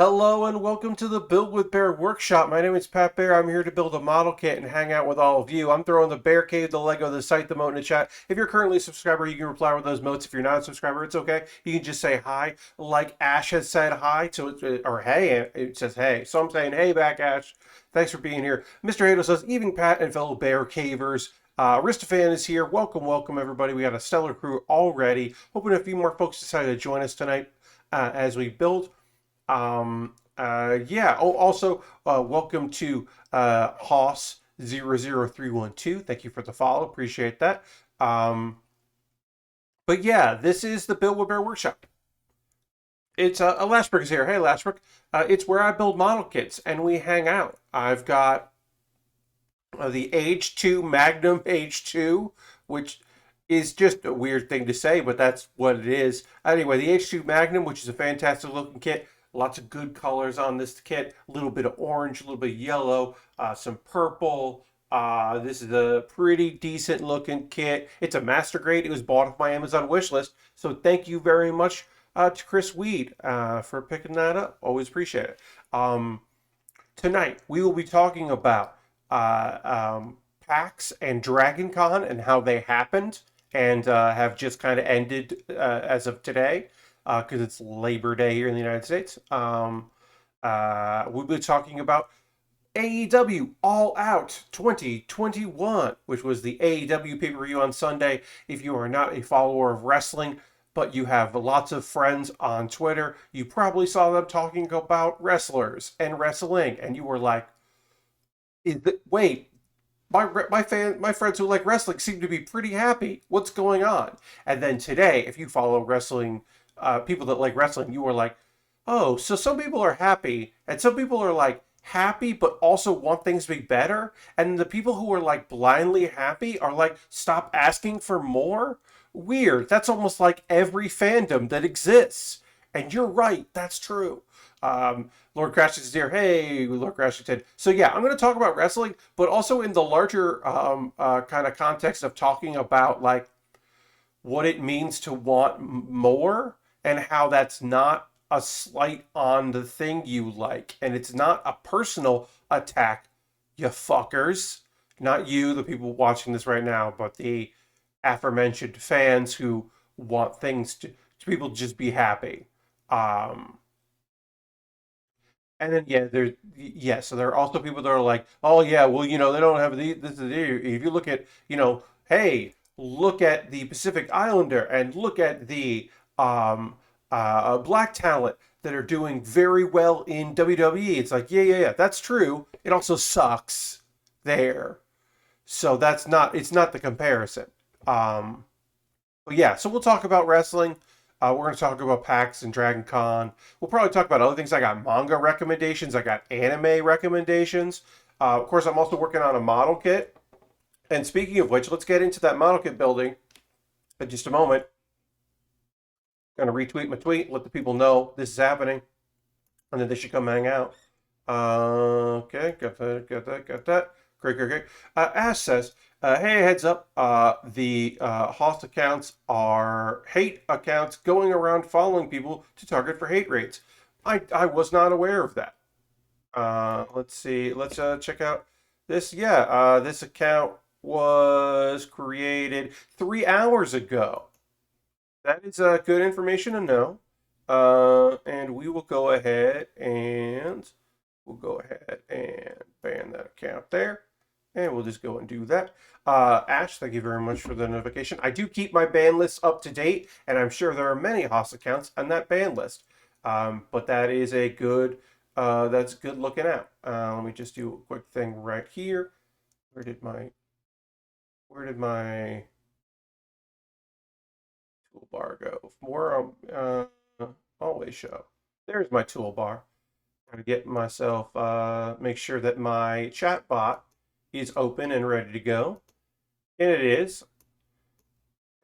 Hello and welcome to the Build With Baer Workshop. My name is Pat Bear. I'm here to build a model kit and hang out with all of you. I'm throwing the Bear Cave, the Lego, the site, the moat in the chat. If you're currently a subscriber, you can reply with those moats. If you're not a subscriber, it's okay. You can just say hi, like Ash has said hi to, or hey, it says hey. So I'm saying hey back, Ash. Thanks for being here. Mr. Hado says, evening, Pat and fellow Bear Cavers. Aristophan is here. Welcome, welcome, everybody. We got a stellar crew already. Hoping a few more folks decided to join us tonight as we build. Yeah. Oh, also, welcome to Hoss00312. Thank you for the follow. Appreciate that. But yeah, this is the Build With Baer Workshop. It's Lashbrook is here. Hey, Lashbrook. It's where I build model kits and we hang out. I've got the Age 2 Magnum Age 2, which is just a weird thing to say, but that's what it is. Anyway, the Age 2 Magnum, which is a fantastic looking kit. Lots of good colors on this kit. A little bit of orange, a little bit of yellow, some purple. This is a pretty decent looking kit. It's a master grade. It was bought off my Amazon wish list. So thank you very much to Chris Weed for picking that up. Always appreciate it. Tonight, we will be talking about PAX and Dragon Con and how they happened and have just kind of ended as of today because it's Labor Day here in the United States. We'll be talking about AEW All Out 2021, which was the AEW pay-per-view on Sunday. If you are not a follower of wrestling, but you have lots of friends on Twitter, you probably saw them talking about wrestlers and wrestling, and you were like, wait, my friends who like wrestling seem to be pretty happy. What's going on? And then today, if you follow wrestling, people that like wrestling, you were like, oh, so some people are happy, and some people are like happy, but also want things to be better. And the people who are like blindly happy are like, stop asking for more. Weird. That's almost like every fandom that exists. And you're right. That's true. Lord Crash is here. Hey, Lord Crash is. So yeah, I'm going to talk about wrestling, but also in the larger kind of context of talking about like what it means to want more and how that's not a slight on the thing you like, and it's not a personal attack, you fuckers. Not you, the people watching this right now, but the aforementioned fans who want things to people just be happy. Um, and then so there are also people that are like, oh yeah, well they don't have this. If you look at hey, look at the Pacific Islander and look at the black talent that are doing very well in WWE. It's like yeah, that's true. It also sucks there, so it's not the comparison. Um, but yeah, so we'll talk about wrestling. We're going to talk about PAX and Dragon Con. We'll probably talk about other things. I got manga recommendations. I got anime recommendations. Of course, I'm also working on a model kit. And speaking of which, let's get into that model kit building in just a moment. Going to retweet my tweet, let the people know this is happening, and then they should come hang out. Okay, got that. Great. Ash says, hey, heads up, the host accounts are hate accounts going around following people to target for hate rates. I was not aware of that. Let's see, let's check out this. Yeah, this account was created 3 hours ago. That is good information to know. And we will go ahead and ban that account there. And we'll just go and do that. Ash, thank you very much for the notification. I do keep my ban list up to date, and I'm sure there are many Haas accounts on that ban list. But that is a good, that's good looking at. Let me just do a quick thing right here. Where did my toolbar go? More, always show. There's my toolbar. Gotta get myself, make sure that my chat bot is open and ready to go. And it is.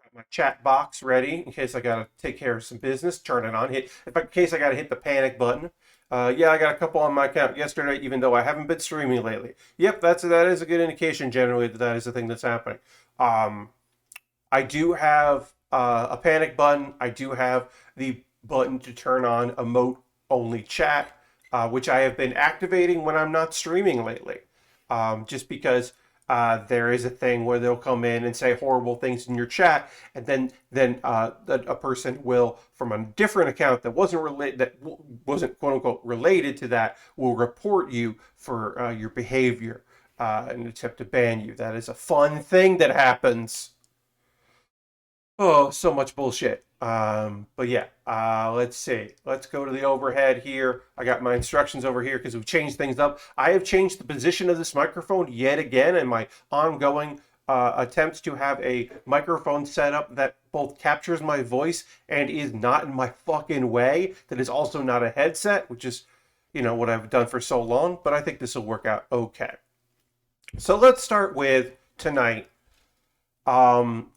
Got my chat box ready in case I gotta take care of some business. Turn it on. In case I gotta hit the panic button. Yeah, I got a couple on my account yesterday, even though I haven't been streaming lately. Yep, that is a good indication generally that is the thing that's happening. I do have a panic button. I do have the button to turn on emote only chat. which I have been activating when I'm not streaming lately, just because there is a thing where they'll come in and say horrible things in your chat, and then a person will from a different account that wasn't quote unquote related to that will report you for your behavior and attempt to ban you. That is a fun thing that happens. Oh, so much bullshit. But yeah, let's see. Let's go to the overhead here. I got my instructions over here because we've changed things up. I have changed the position of this microphone yet again in my ongoing attempts to have a microphone setup that both captures my voice and is not in my fucking way. That is also not a headset, which is, what I've done for so long. But I think this will work out okay. So let's start with tonight. Um,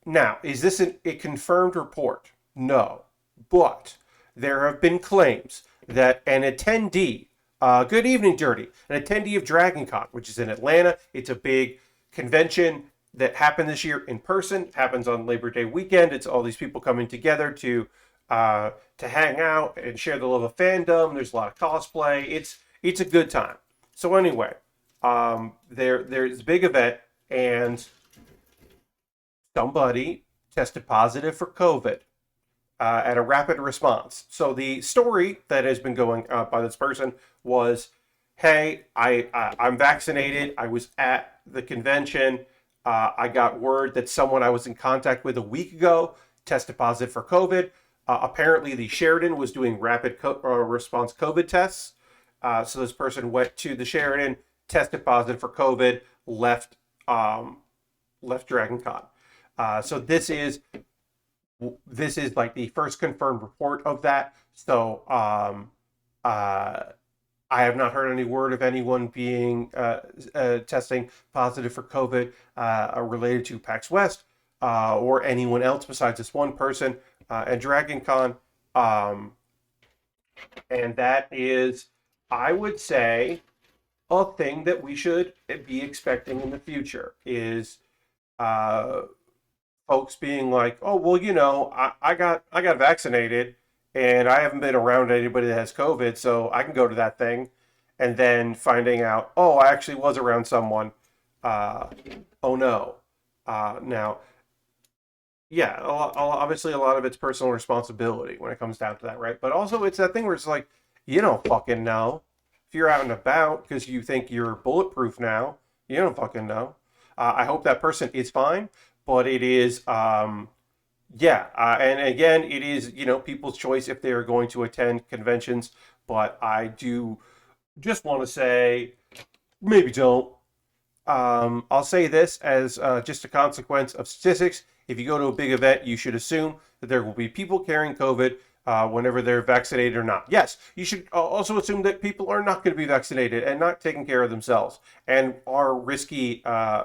Now, is this a confirmed report? No. But there have been claims that an attendee, good evening, Dirty, an attendee of DragonCon, which is in Atlanta, it's a big convention that happened this year in person, happens on Labor Day weekend. It's all these people coming together to hang out and share the love of fandom. There's a lot of cosplay. It's a good time. So anyway, there's a big event, and somebody tested positive for COVID at a rapid response. So the story that has been going by this person was, "Hey, I'm vaccinated. I was at the convention. I got word that someone I was in contact with a week ago tested positive for COVID. Apparently, the Sheridan was doing rapid response COVID tests. So this person went to the Sheridan, tested positive for COVID, left DragonCon." So this is like the first confirmed report of that. So I have not heard any word of anyone being testing positive for COVID related to PAX West or anyone else besides this one person at DragonCon. And that is, I would say, a thing that we should be expecting in the future is folks being like, "Oh, well, I got vaccinated, and I haven't been around anybody that has COVID, so I can go to that thing," and then finding out, "Oh, I actually was around someone. Oh no." Now, yeah, obviously a lot of it's personal responsibility when it comes down to that, right? But also it's that thing where it's like, you don't fucking know. If you're out and about because you think you're bulletproof now, you don't fucking know. I hope that person is fine, but it is, yeah. And again, it is, people's choice if they are going to attend conventions. But I do just want to say, maybe don't. I'll say this as just a consequence of statistics. If you go to a big event, you should assume that there will be people carrying COVID whenever they're vaccinated or not. Yes, you should also assume that people are not going to be vaccinated and not taking care of themselves and are risky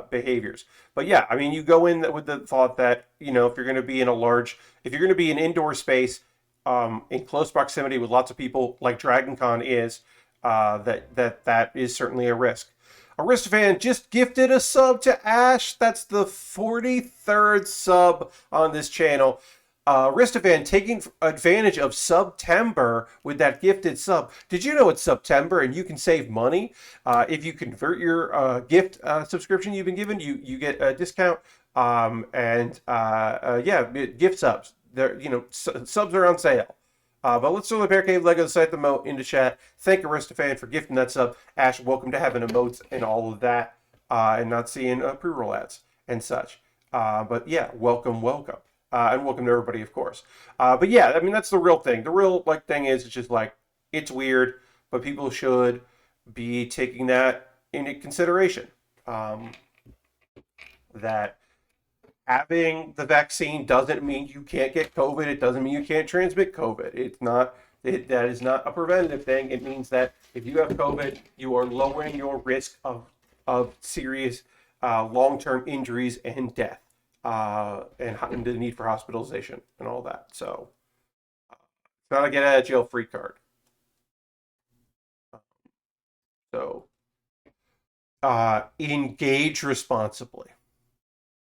behaviors. But yeah, I mean, you go in with the thought that, if you're going to be if you're going to be in indoor space in close proximity with lots of people like DragonCon is, that is certainly a risk. Aristophan just gifted a sub to Ash. That's the 43rd sub on this channel. Aristophan taking advantage of September with that gifted sub. Did you know it's September and you can save money? If you convert your gift subscription you've been given, you get a discount. Yeah, gift subs. Subs are on sale. But let's throw the Bear Cave Lego Site the Moat into chat. Thank Aristophan for gifting that sub. Ash, welcome to having emotes and all of that, and not seeing pre-roll ads and such. But yeah, welcome. And welcome to everybody, of course. But yeah, I mean, that's the real thing. The real thing is, it's just like, it's weird, but people should be taking that into consideration. That having the vaccine doesn't mean you can't get COVID. It doesn't mean you can't transmit COVID. It's not. That is not a preventative thing. It means that if you have COVID, you are lowering your risk of serious long-term injuries and death, and the need for hospitalization and all that. So it's not a get out of jail free card. So engage responsibly.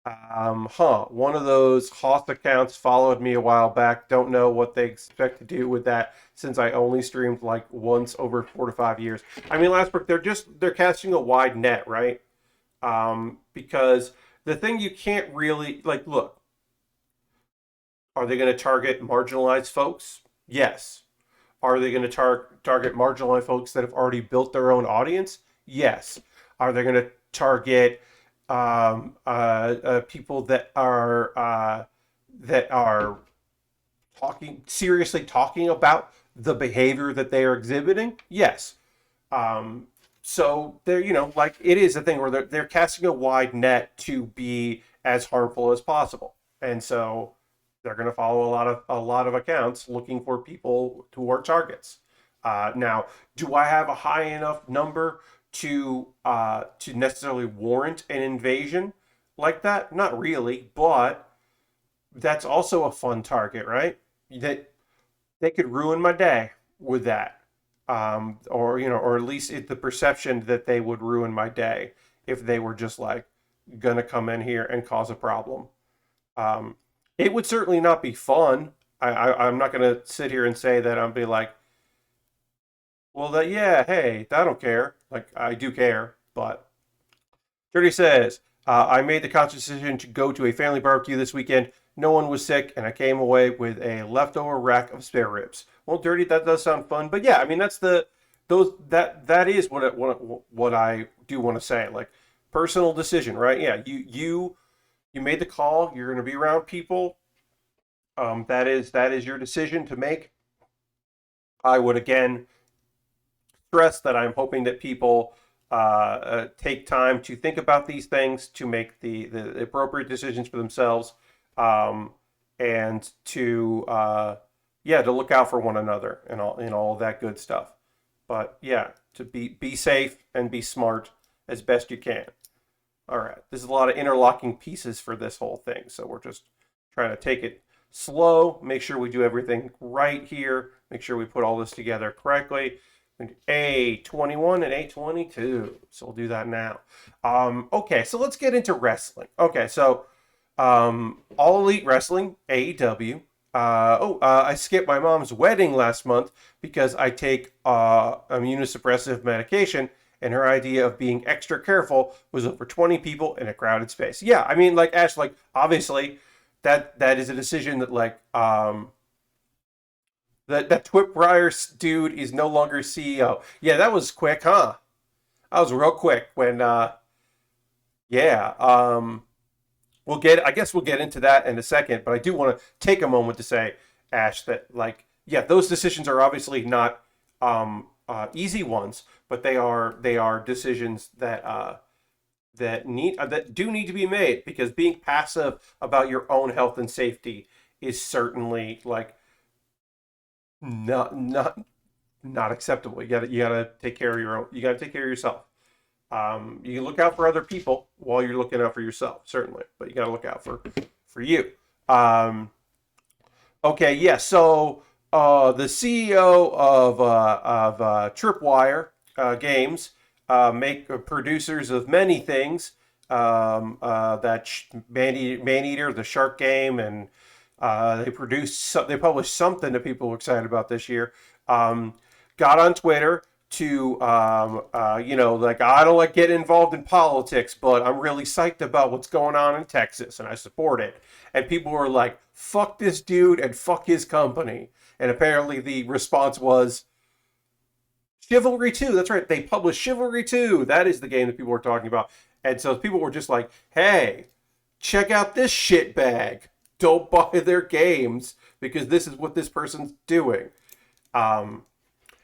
One of those host accounts followed me a while back. Don't know what they expect to do with that since I only streamed like once over 4 to 5 years. I mean, Lastbrook, they're casting a wide net, right? Because the thing you can't really like, look, are they going to target marginalized folks? Yes. Are they going to target marginalized folks that have already built their own audience? Yes. Are they going to target people that are talking about the behavior that they are exhibiting? Yes. Um, so they're like it is a thing where they're casting a wide net to be as harmful as possible, and so they're going to follow a lot of accounts looking for people who are targets. Now, do I have a high enough number to necessarily warrant an invasion like that? Not really, but that's also a fun target, right? That they could ruin my day with that, or at least the perception that they would ruin my day if they were just like gonna come in here and cause a problem. Um, it would certainly not be fun. I'm not gonna sit here and say that I'm be like, well, that yeah, hey, I don't care. Like I do care, but Dirty says, I made the conscious decision to go to a family barbecue this weekend. No one was sick, and I came away with a leftover rack of spare ribs. Well, Dirty, that does sound fun, but yeah, I mean that's that is what I do want to say. Like personal decision, right? Yeah, you made the call. You're going to be around people. That is your decision to make. I would again stress that I'm hoping that people take time to think about these things to make the appropriate decisions for themselves, um, and to yeah, to look out for one another and all of that good stuff. But yeah, to be safe and be smart as best you can. All right, there's a lot of interlocking pieces for this whole thing, so we're just trying to take it slow, make sure we do everything right here, make sure we put all this together correctly. A21 and A22. So we'll do that now. Okay, so let's get into wrestling. Okay, so All Elite Wrestling, AEW. I skipped my mom's wedding last month because I take immunosuppressive medication, and her idea of being extra careful was over 20 people in a crowded space. Yeah, I mean, like Ash, like obviously that is a decision that that Twip Briar dude is no longer CEO. Yeah, that was quick, huh? That was real quick. When yeah, I guess we'll get into that in a second, but I do want to take a moment to say, Ash, that like yeah, those decisions are obviously not easy ones, but they are decisions that do need to be made because being passive about your own health and safety is certainly like not acceptable. You gotta take care of your own. You gotta take care of yourself. You can look out for other people while you're looking out for yourself, certainly, but you gotta look out for you. Um, okay, yeah. So the CEO of Tripwire Games, make producers of many things. That Man Eater, the Shark Game, and they published something that people were excited about this year. Um, got on Twitter to like I don't like getting involved in politics, but I'm really psyched about what's going on in Texas, and I support it. And people were like, "Fuck this dude and fuck his company." And apparently the response was Chivalry 2. That's right. They published Chivalry 2. That is the game that people were talking about. And so people were just like, hey, check out this shit bag. Don't buy their games because this is what this person's doing. Um,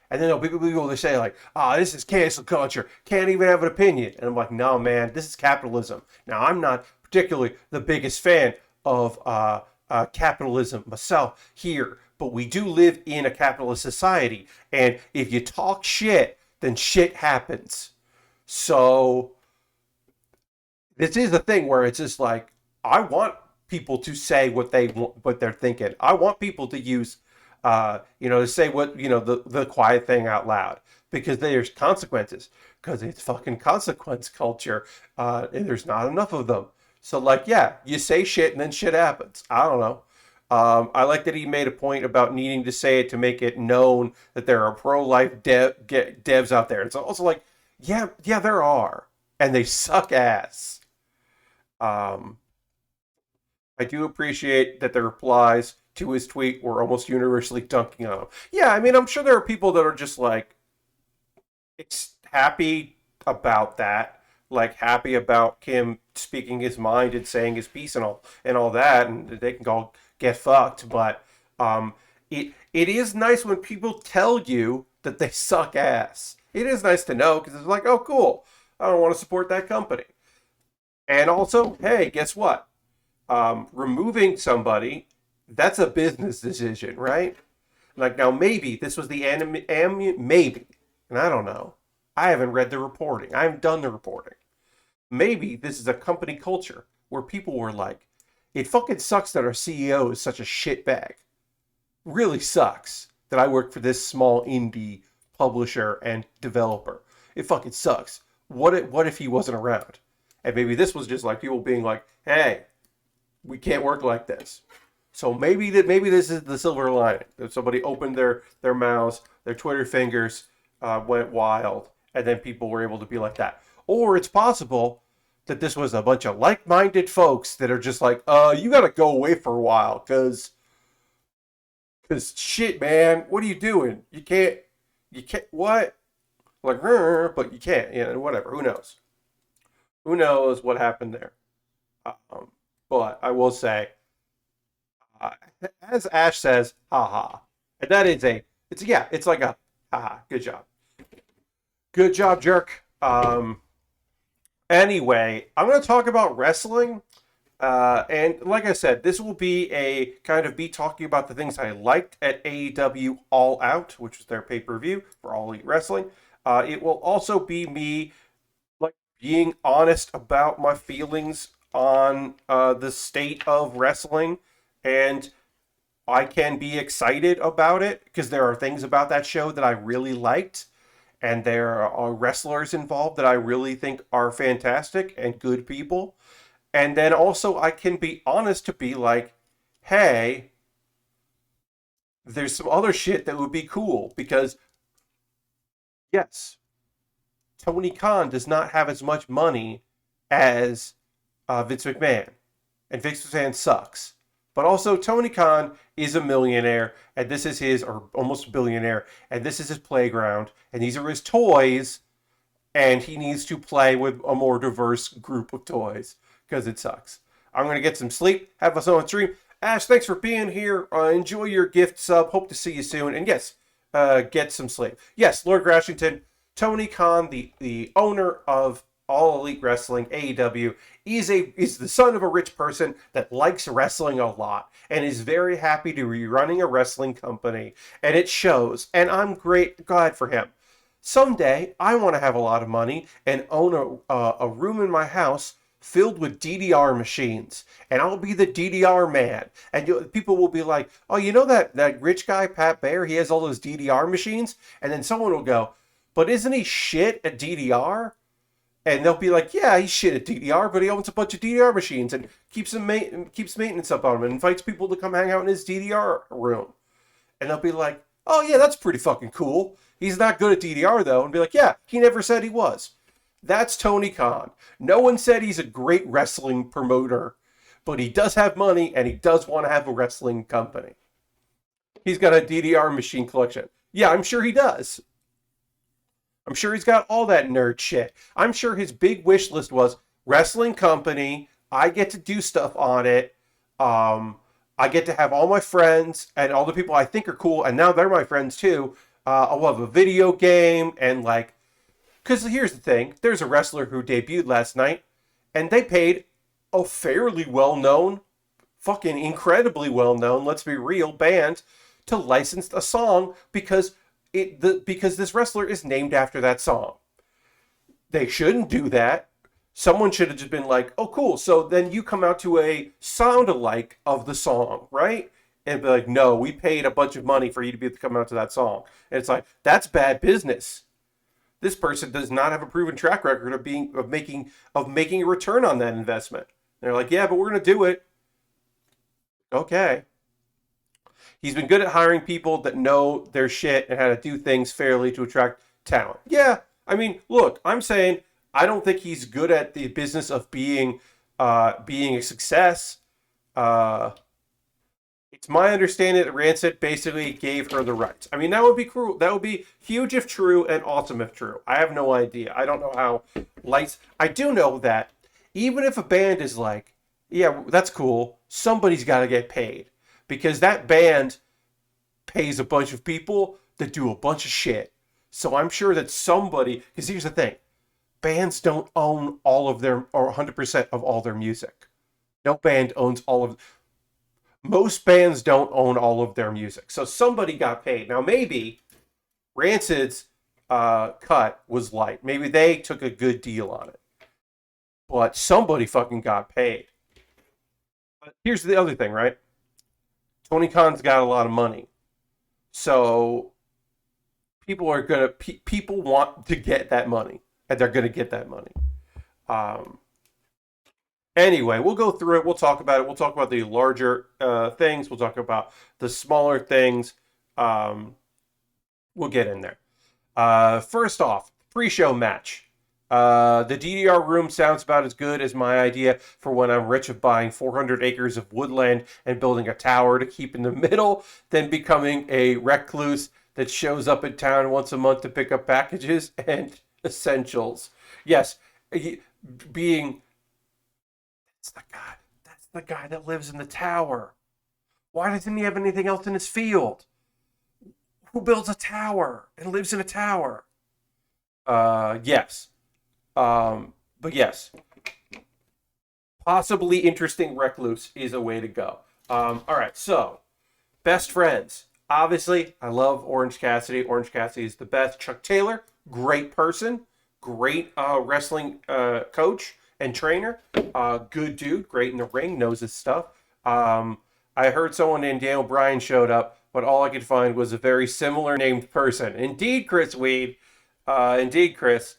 and then people they say like, this is cancel culture. Can't even have an opinion. And I'm like, no, man, this is capitalism. Now, I'm not particularly the biggest fan of capitalism myself here, but we do live in a capitalist society. And if you talk shit, then shit happens. So this is the thing where it's just like I want people to say what they're thinking. I want people to use, to say what the quiet thing out loud because there's consequences because it's fucking consequence culture, and there's not enough of them. So, like, yeah, you say shit and then shit happens. I don't know. I like that he made a point about needing to say it to make it known that there are pro-life devs out there. It's also like, yeah, there are, and they suck ass. Um, I do appreciate that the replies to his tweet were almost universally dunking on him. Yeah, I mean, I'm sure there are people that are just like happy about that, like happy about him speaking his mind and saying his piece and all that, and they can go get fucked. But it is nice when people tell you that they suck ass. It is nice to know because it's like, oh, cool. I don't want to support that company. And also, hey, guess what? Removing somebody, that's a business decision, right? Like now, maybe this was the maybe, and I don't know. I haven't read the reporting. I haven't done the reporting. Maybe this is a company culture where people were like, "It fucking sucks that our CEO is such a shitbag. Really sucks that I work for this small indie publisher and developer. It fucking sucks. What if he wasn't around?" And maybe this was just like people being like, "Hey, we can't work like this." So maybe this is the silver lining. That somebody opened their mouths, their Twitter fingers went wild, and then people were able to be like that. Or it's possible that this was a bunch of like-minded folks that are just like, you got to go away for a while because shit, man, what are you doing? You can't what? Like, but you can't. Whatever. Who knows what happened there? Um, but I will say, uh, as Ash says, haha. And that is it's like a haha, good job, jerk. Anyway, I'm going to talk about wrestling. And like I said, this will be a kind of be talking about the things I liked at AEW All Out, which was their pay-per-view for All Elite Wrestling. It will also be me like being honest about my feelings on the state of wrestling, and I can be excited about it because there are things about that show that I really liked, and there are wrestlers involved that I really think are fantastic and good people. And then also I can be honest to be like, hey, there's some other shit that would be cool because yes, Tony Khan does not have as much money as Vince McMahon, and Vince McMahon sucks. But also, Tony Khan is a millionaire, and this is his, or almost a billionaire, and this is his playground, and these are his toys, and he needs to play with a more diverse group of toys because it sucks. I'm going to get some sleep, have us on stream. Ash, thanks for being here. Enjoy your gift sub. Hope to see you soon. And yes, get some sleep. Yes, Lord Grashington, Tony Khan, the owner of All Elite Wrestling, AEW, is the son of a rich person that likes wrestling a lot and is very happy to be running a wrestling company. And it shows. And I'm glad for him. Someday, I want to have a lot of money and own a room in my house filled with DDR machines, and I'll be the DDR man. And people will be like, "Oh, you know that rich guy Pat Bear? He has all those DDR machines." And then someone will go, "But isn't he shit at DDR?" And they'll be like, "Yeah, he's shit at DDR, but he owns a bunch of DDR machines and keeps maintenance up on them and invites people to come hang out in his DDR room." And they'll be like, "Oh yeah, that's pretty fucking cool. He's not good at DDR though." And be like, "Yeah, he never said he was." That's Tony Khan. No one said he's a great wrestling promoter, but he does have money and he does want to have a wrestling company. He's got a DDR machine collection. Yeah, I'm sure he does. I'm sure he's got all that nerd shit. I'm sure his big wish list was wrestling company. I get to do stuff on it. I get to have all my friends and all the people I think are cool, and now they're my friends too. I'll have a video game and like, because here's the thing, there's a wrestler who debuted last night, and they paid a fairly well-known, fucking incredibly well-known, let's be real, band to license a song because this wrestler is named after that song. They shouldn't do that. Someone should have just been like, "Oh, cool, so then you come out to a sound-alike of the song, right?" And be like, "No, we paid a bunch of money for you to be able to come out to that song." And it's like, that's bad business. This person does not have a proven track record of making a return on that investment. They're like, yeah, but we're gonna do it. Okay. He's been good at hiring people that know their shit and how to do things fairly to attract talent. Yeah, I mean, look, I'm saying I don't think he's good at the business of being a success. Uh, it's my understanding that Rancid basically gave her the rights. I mean, that would be cruel. That would be huge if true and awesome if true. I have no idea. I don't know how lights. I do know that even if a band is like, yeah, that's cool, somebody's got to get paid because that band pays a bunch of people that do a bunch of shit. So I'm sure that somebody, because here's the thing, bands don't own all of their, or 100% of all their music. No band owns all of, most bands don't own all of their music. So somebody got paid. Now maybe Rancid's cut was light. Maybe they took a good deal on it. But somebody fucking got paid. But here's the other thing, right? Tony Khan's got a lot of money. So people want to get that money, and they're gonna get that money. Um, anyway, we'll go through it. We'll talk about it. We'll talk about the larger things. We'll talk about the smaller things. Um, we'll get in there. First off, pre-show match. The DDR room sounds about as good as my idea for when I'm rich of buying 400 acres of woodland and building a tower to keep in the middle, then becoming a recluse that shows up in town once a month to pick up packages and essentials. Yes, being that's the guy. That's the guy that lives in the tower. Why doesn't he have anything else in his field? Who builds a tower and lives in a tower? Yes. But yes, possibly interesting recluse is a way to go. All right, so best friends. Obviously, I love Orange Cassidy. Orange Cassidy is the best. Chuck Taylor, great person, great wrestling coach and trainer. Good dude, great in the ring, knows his stuff. I heard someone named Daniel Bryan showed up, but all I could find was a very similar named person. Indeed, Chris Weed. Indeed, Chris.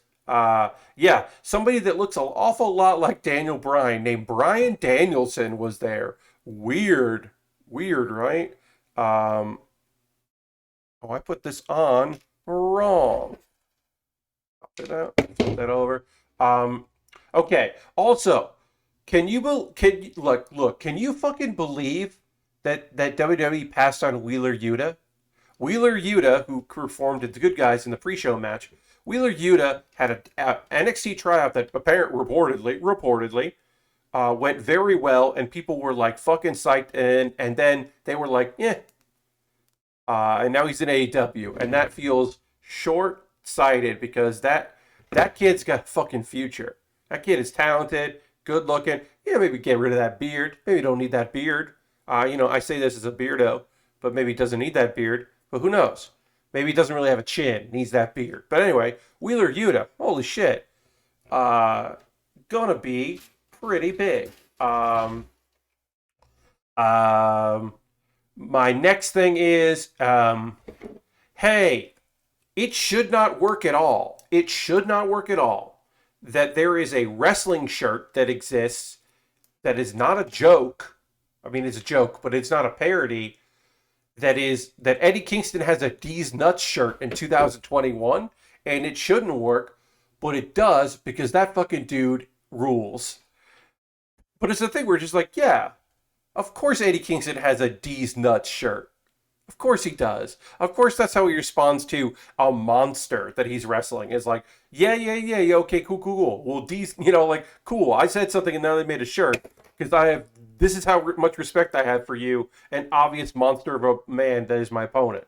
Yeah, somebody that looks an awful lot like Daniel Bryan, named Brian Danielson, was there. Weird, right? Oh, I put this on wrong. Pop it out. Flip that over. Okay. Also, can you look? Can you fucking believe that WWE passed on Wheeler Yuta? Wheeler Yuta, who performed at the Good Guys in the pre-show match, Wheeler Yuta had an NXT tryout that apparently reportedly went very well, and people were like fucking psyched, and then they were like, yeah. And now he's in AEW, and that feels short-sighted because that kid's got fucking future. That kid is talented, good looking. Yeah, maybe get rid of that beard. Maybe don't need that beard. I say this as a beardo, but maybe he doesn't need that beard. But who knows? Maybe he doesn't really have a chin. Needs that beard. But anyway, Wheeler Yuta, holy shit, gonna be pretty big. My next thing is, hey, it should not work at all. It should not work at all that there is a wrestling shirt that exists that is not a joke. I mean, it's a joke, but it's not a parody. That Eddie Kingston has a D's Nuts shirt in 2021, and it shouldn't work, but it does because that fucking dude rules. But it's the thing where it's just like, yeah, of course Eddie Kingston has a D's Nuts shirt. Of course he does. Of course that's how he responds to a monster that he's wrestling. Is like, yeah, okay, cool. Well, D's, like, cool. I said something and now they made a shirt because this is how much respect I have for you, an obvious monster of a man that is my opponent.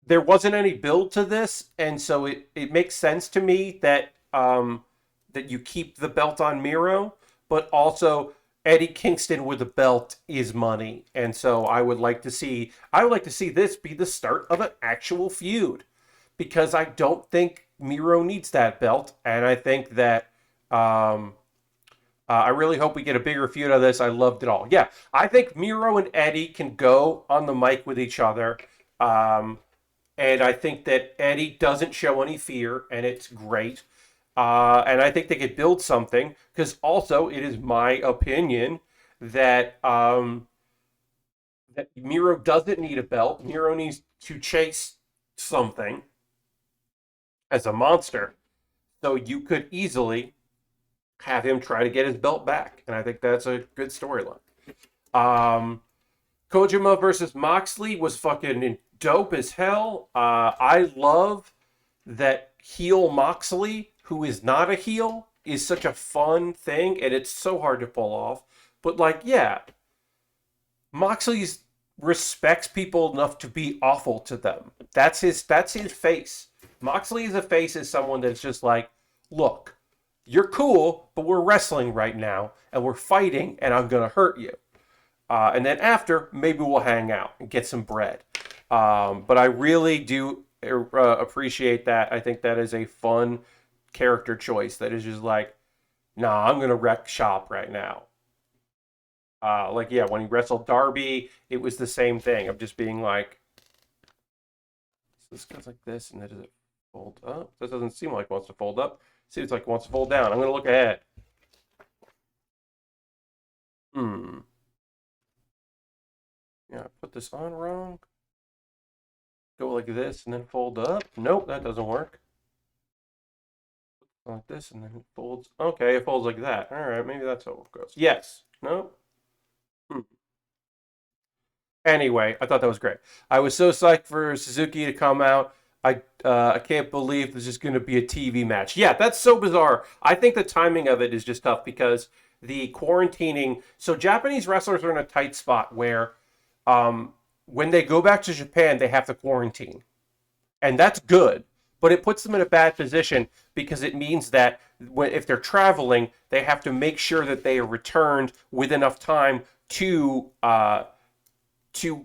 There wasn't any build to this, and so it makes sense to me that that you keep the belt on Miro, but also Eddie Kingston with a belt is money, and so I would like to see this be the start of an actual feud, because I don't think Miro needs that belt, and I think that I really hope we get a bigger feud out of this. I loved it all. Yeah, I think Miro and Eddie can go on the mic with each other, and I think that Eddie doesn't show any fear, and it's great. And I think they could build something, because also it is my opinion that that Miro doesn't need a belt. Miro needs to chase something as a monster. So you could easily have him try to get his belt back, and I think that's a good storyline. Um, Kojima versus Moxley was fucking dope as hell. I love that heel Moxley, who is not a heel, is such a fun thing, and it's so hard to pull off. But like, yeah, Moxley's respects people enough to be awful to them. That's his face. Moxley is a face as someone that's just like, look, you're cool, but we're wrestling right now, and we're fighting, and I'm gonna hurt you. And then after, maybe we'll hang out and get some bread. But I really do appreciate that. I think that is a fun character choice that is just like, nah, I'm gonna wreck shop right now. Like, yeah, when he wrestled Darby, it was the same thing of just being like, so this goes like this, and then does it fold up? This doesn't seem like it wants to fold up. Seems like it wants to fold down. I'm gonna look ahead. Yeah, I put this on wrong. Go like this and then fold up. Nope, that doesn't work. Like this and then it folds. Okay, it folds like that. All right, maybe that's how it goes. Yes. No. Anyway, I thought that was great. I was so psyched for Suzuki to come out. I can't believe this is going to be a TV match. Yeah, that's so bizarre. I think the timing of it is just tough because the quarantining. So Japanese wrestlers are in a tight spot where, when they go back to Japan, they have to quarantine, and that's good. But it puts them in a bad position because it means that if they're traveling, they have to make sure that they are returned with enough time to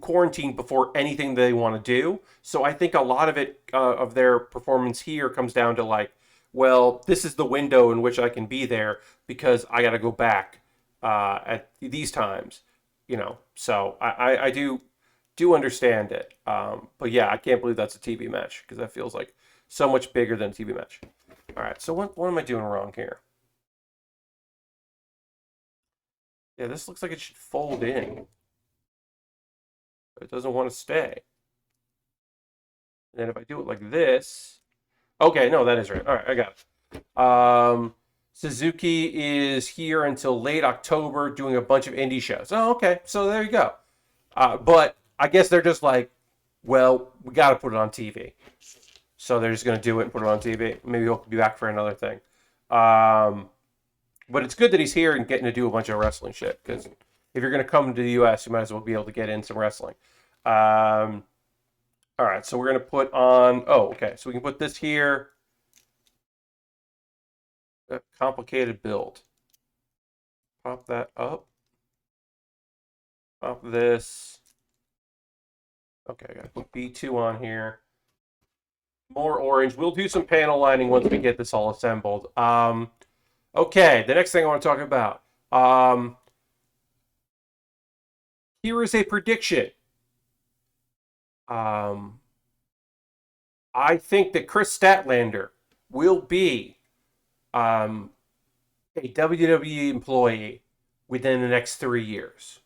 quarantine before anything they want to do. So I think a lot of it of their performance here comes down to like, well, this is the window in which I can be there because I got to go back at these times, you know. So I do understand it. But yeah, I can't believe that's a TV match because that feels like so much bigger than a TV match. All right, so what am I doing wrong here? Yeah, this looks like it should fold in. But it doesn't want to stay. And then if I do it like this, okay, no, that is right. All right, I got it. Suzuki is here until late October doing a bunch of indie shows. Oh, okay, so there you go. But I guess they're just like, well, we got to put it on TV. So they're just going to do it and put it on TV. Maybe he'll be back for another thing. But it's good that he's here and getting to do a bunch of wrestling shit. Because if you're going to come to the U.S., you might as well be able to get in some wrestling. All right, so we're going to put on... Oh, okay. So we can put this here. A complicated build. Pop that up. Pop this. Okay, I got to put B2 on here. More orange. We'll do some panel lining once we get this all assembled. Okay, the next thing I want to talk about. Here is a prediction. I think that Chris Statlander will be a WWE employee within the next 3 years.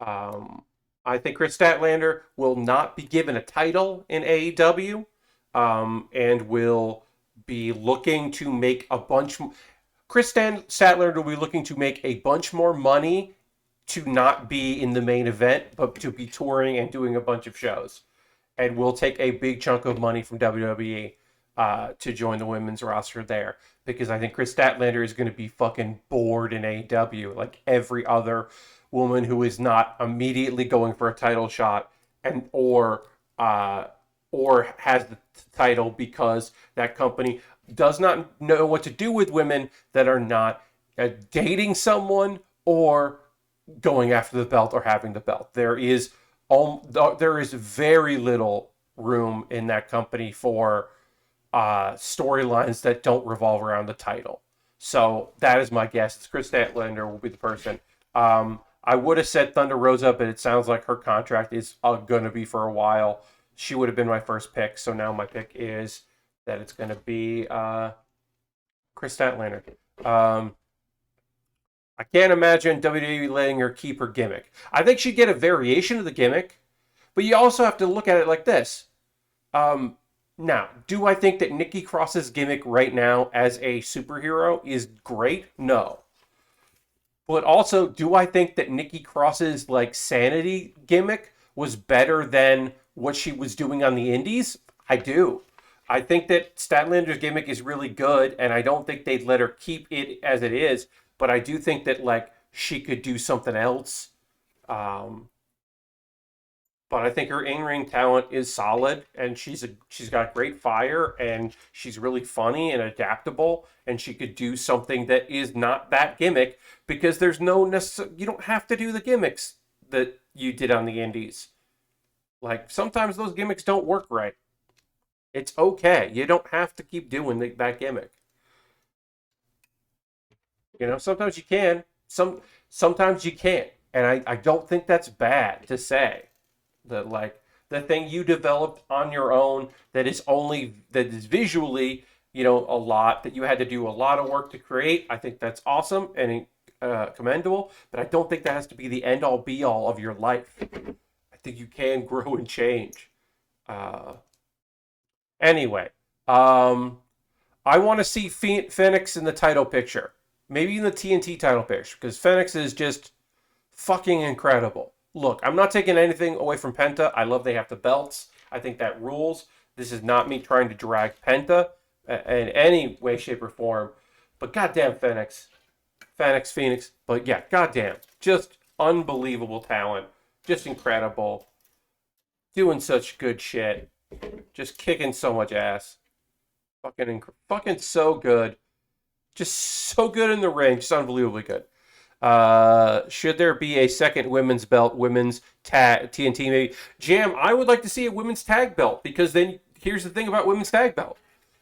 I think Chris Statlander will not be given a title in AEW, and will be looking to make a bunch. Chris Statlander will be looking to make a bunch more money to not be in the main event, but to be touring and doing a bunch of shows. And will take a big chunk of money from WWE to join the women's roster there. Because I think Chris Statlander is going to be fucking bored in AEW, like every other woman who is not immediately going for a title shot and or has the title because that company does not know what to do with women that are not dating someone or going after the belt or having the belt. There is very little room in that company for storylines that don't revolve around the title. So that is my guess. It's Chris Statlander will be the person. I would have said Thunder Rosa, but it sounds like her contract is going to be for a while. She would have been my first pick, so now my pick is that it's going to be Chris Statlander. Um, I can't imagine WWE letting her keep her gimmick. I think she'd get a variation of the gimmick, but you also have to look at it like this. Um, Now, do I think that Nikki Cross's gimmick right now as a superhero is great? No. But also, do I think that Nikki Cross's like sanity gimmick was better than what she was doing on the indies? I do. I think that Statlander's gimmick is really good, and I don't think they'd let her keep it as it is. But I do think that like she could do something else. Um, but I think her in-ring talent is solid, and she's got great fire, and she's really funny and adaptable, and she could do something that is not that gimmick because there's no necessary. You don't have to do the gimmicks that you did on the indies. Like sometimes those gimmicks don't work right. It's okay. You don't have to keep doing that gimmick. You know, sometimes you can. Sometimes you can't, and I don't think that's bad to say. That like the thing you developed on your own that is visually a lot that you had to do a lot of work to create. I think that's awesome and commendable, but I don't think that has to be the end all be all of your life. I think you can grow and change. uh anyway, um I want to see Phoenix in the title picture, maybe in the TNT title picture, because Phoenix is just fucking incredible. Look, I'm not taking anything away from Penta. I love they have the belts. I think that rules. This is not me trying to drag Penta in any way, shape, or form. But goddamn Phoenix. But yeah, goddamn, just unbelievable talent, just incredible, doing such good shit, just kicking so much ass, fucking so good, just so good in the ring, just unbelievably good. Should there be a second women's belt, women's tag TNT maybe? Jam, I would like to see a women's tag belt, because then here's the thing about women's tag belt.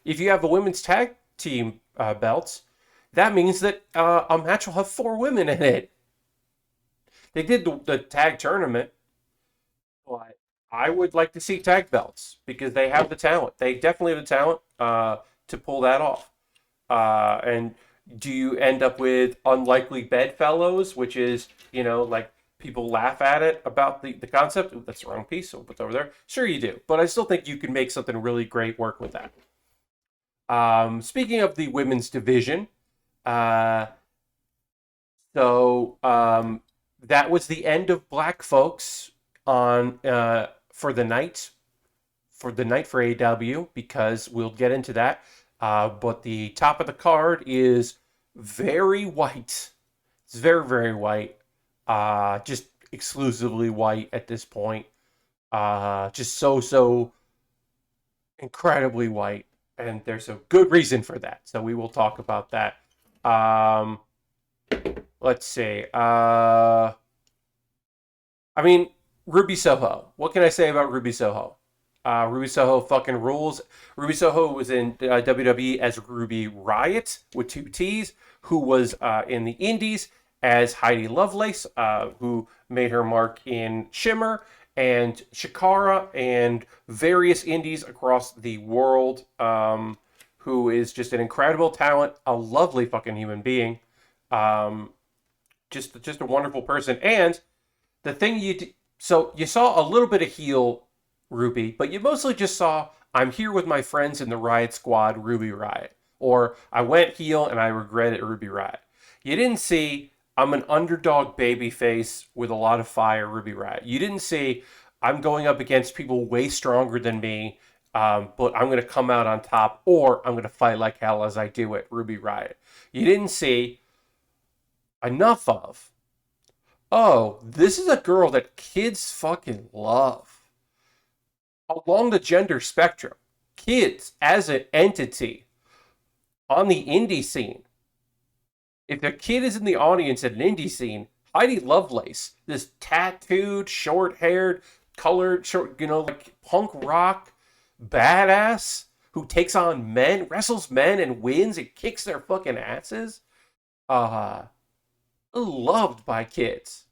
If you have a women's tag team belts, that means that a match will have 4 women in it. They did the tag tournament, but I would like to see tag belts because they have the talent. They definitely have the talent to pull that off. And do you end up with unlikely bedfellows, which is, like people laugh at it about the concept? Ooh, that's the wrong piece, so we'll put that over there. Sure, you do. But I still think you can make something really great work with that. Speaking of the women's division, uh, that was the end of Black Folks on for the night for AW, because we'll get into that. But the top of the card is very white. It's very, very white. Just exclusively white at this point. Just so incredibly white. And there's a good reason for that. So we will talk about that. Um, let's see. I mean, Ruby Soho. What can I say about Ruby Soho? Ruby Soho fucking rules. Ruby Soho was in WWE as Ruby Riot with 2 T's, who was in the Indies as Heidi Lovelace, who made her mark in Shimmer and Shikara and various indies across the world, who is just an incredible talent, a lovely fucking human being, um, just a wonderful person. And the thing so you saw a little bit of heel Ruby, but you mostly just saw I'm here with my friends in the Riot Squad, Ruby Riot, or I went heel and I regret it, Ruby Riot. You didn't see I'm an underdog babyface with a lot of fire, Ruby Riot. You didn't see I'm going up against people way stronger than me, but I'm going to come out on top, or I'm going to fight like hell as I do it, Ruby Riot. You didn't see enough of, oh, this is a girl that kids fucking love along the gender spectrum. Kids as an entity on the indie scene. If a kid is in the audience at an indie scene, Heidi Lovelace, this tattooed, short-haired, colored, short, like punk rock badass who takes on men, wrestles men, and wins and kicks their fucking asses, uh, loved by kids.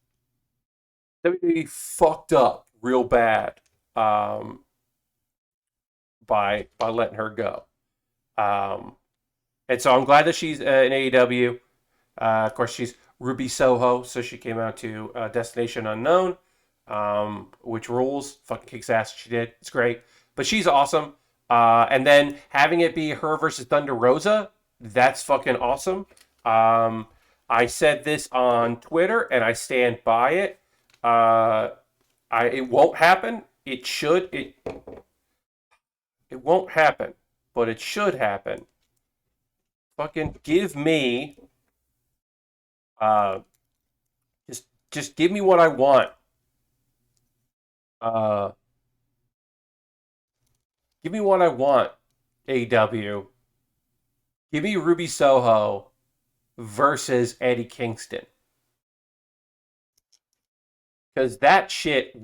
WWE fucked up real bad, um, by letting her go. Um, And so I'm glad that she's in AEW. Of course, she's Ruby Soho, so she came out to Destination Unknown, which rules. Fucking kicks ass. She did. It's great. But she's awesome. And then having it be her versus Thunder Rosa, that's fucking awesome. I said this on Twitter, and I stand by it. It won't happen. It should. It won't happen, but it should happen. Fucking give me. Uh, just give me what I want. Uh, give me what I want. AW. Give me Ruby Soho versus Eddie Kingston. Because that shit,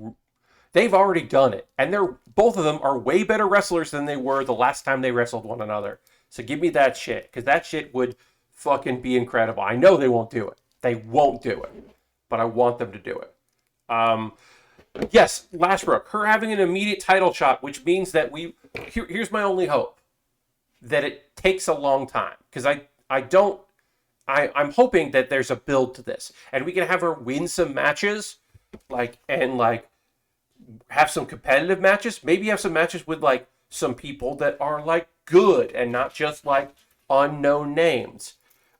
they've already done it. And they're both of them are way better wrestlers than they were the last time they wrestled one another. So give me that shit. Because that shit would fucking be incredible. I know they won't do it. They won't do it. But I want them to do it. Yes, Lashbrook, her having an immediate title shot, which means that here's my only hope. That it takes a long time. Because I'm hoping that there's a build to this. And we can have her win some matches and have some competitive matches. Maybe have some matches with like some people that are like good and not just like unknown names.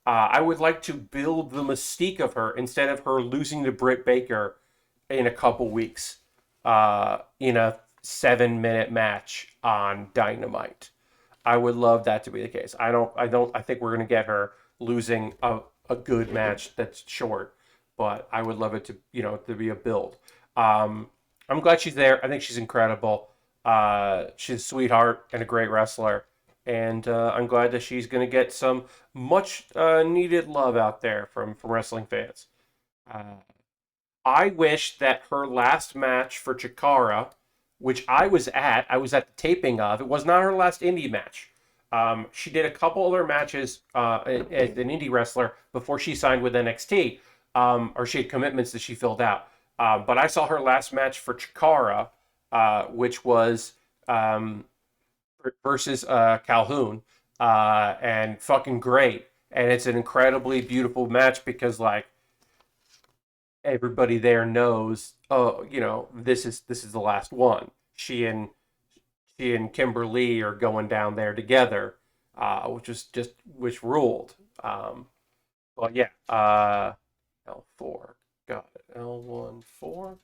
I would like to build the mystique of her instead of her losing to Britt Baker in a couple weeks in a 7-minute match on Dynamite. I would love that to be the case. I think we're gonna get her losing a good match that's short, but I would love it to be a build. I'm glad she's there. I think she's incredible. She's a sweetheart and a great wrestler. And I'm glad that she's going to get some much needed love out there from wrestling fans. I wish that her last match for Chikara, which I was at the taping of, it was not her last indie match. She did a couple other matches as an indie wrestler before she signed with NXT, or she had commitments that she filled out. But I saw her last match for Chikara, which was versus Calhoun, and fucking great. And it's an incredibly beautiful match because like everybody there knows, oh, this is the last one. She and Kimberly are going down there together, which ruled. But yeah, L4, got it. L14.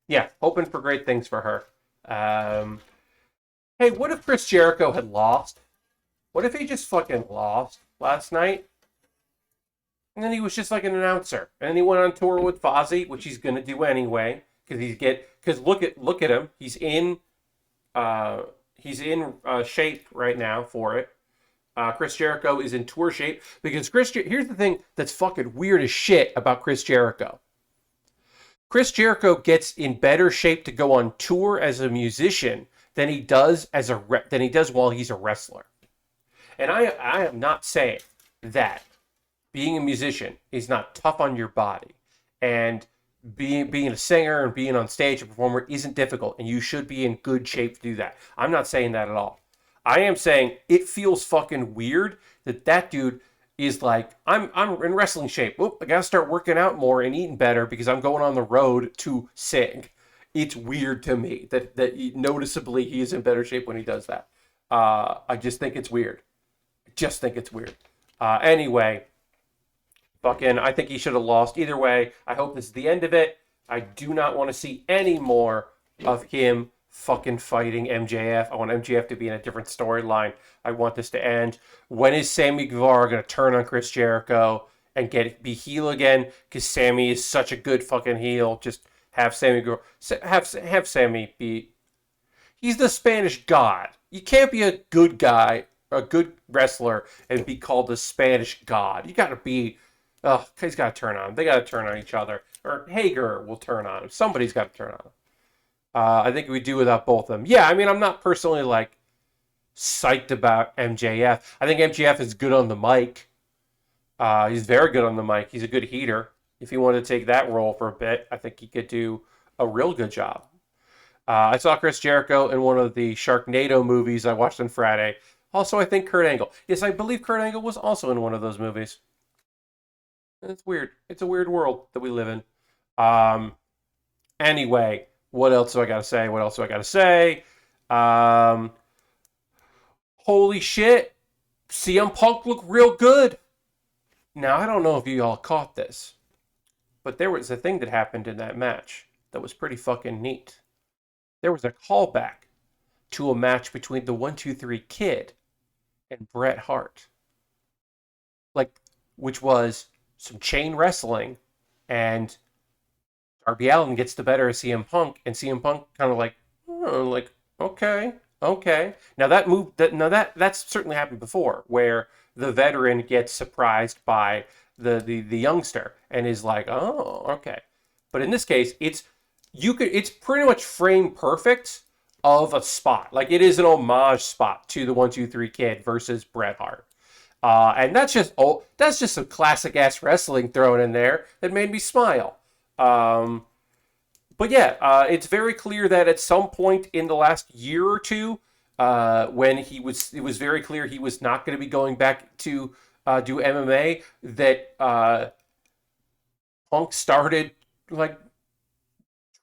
Yeah, hoping for great things for her. Hey, what if Chris Jericho had lost? What if he just fucking lost last night? And then he was just like an announcer. And then he went on tour with Fozzy, which he's gonna do anyway. Because look at him. He's in shape right now for it. Chris Jericho is in tour shape because here's the thing that's fucking weird as shit about Chris Jericho. Chris Jericho gets in better shape to go on tour as a musician than he does while he's a wrestler. And I am not saying that being a musician is not tough on your body, and being a singer and being on stage a performer isn't difficult, and you should be in good shape to do that. I'm not saying that at all. I am saying it feels fucking weird that dude is like, I'm in wrestling shape. Oop, I gotta start working out more and eating better because I'm going on the road to sing. It's weird to me that noticeably he is in better shape when he does that. I just think it's weird. Anyway, fucking, I think he should have lost. Either way, I hope this is the end of it. I do not want to see any more of him fucking fighting MJF. I want MJF to be in a different storyline. I want this to end. When is Sammy Guevara going to turn on Chris Jericho and be heel again? Because Sammy is such a good fucking heel. Just have Sammy Guevara, have Sammy be. He's the Spanish god. You can't be a good guy, a good wrestler, and be called the Spanish god. You got to be. He's got to turn on him. They got to turn on each other. Or Hager will turn on him. Somebody's got to turn on him. I think we do without both of them. Yeah, I mean, I'm not personally like psyched about MJF. I think MJF is good on the mic. He's very good on the mic. He's a good heater. If he wanted to take that role for a bit, I think he could do a real good job. I saw Chris Jericho in one of the Sharknado movies I watched on Friday. Also, I think Kurt Angle. Yes, I believe Kurt Angle was also in one of those movies. It's weird. It's a weird world that we live in. Um, anyway, what else do I got to say? What else do I got to say? Um, holy shit. CM Punk looked real good. Now, I don't know if you all caught this, but there was a thing that happened in that match that was pretty fucking neat. There was a callback to a match between the 1-2-3 Kid and Bret Hart. Like, which was some chain wrestling, and Darby Allin gets the better of CM Punk, and CM Punk kind of like, oh, like, okay, okay. Now that's certainly happened before, where the veteran gets surprised by the youngster and is like, oh, okay. But in this case, it's pretty much frame perfect of a spot. Like, it is an homage spot to the 1-2-3 Kid versus Bret Hart. And that's just some classic ass wrestling thrown in there that made me smile. But yeah, it's very clear that at some point in the last year or two, when it was very clear he was not going to be going back to do MMA, that Punk started like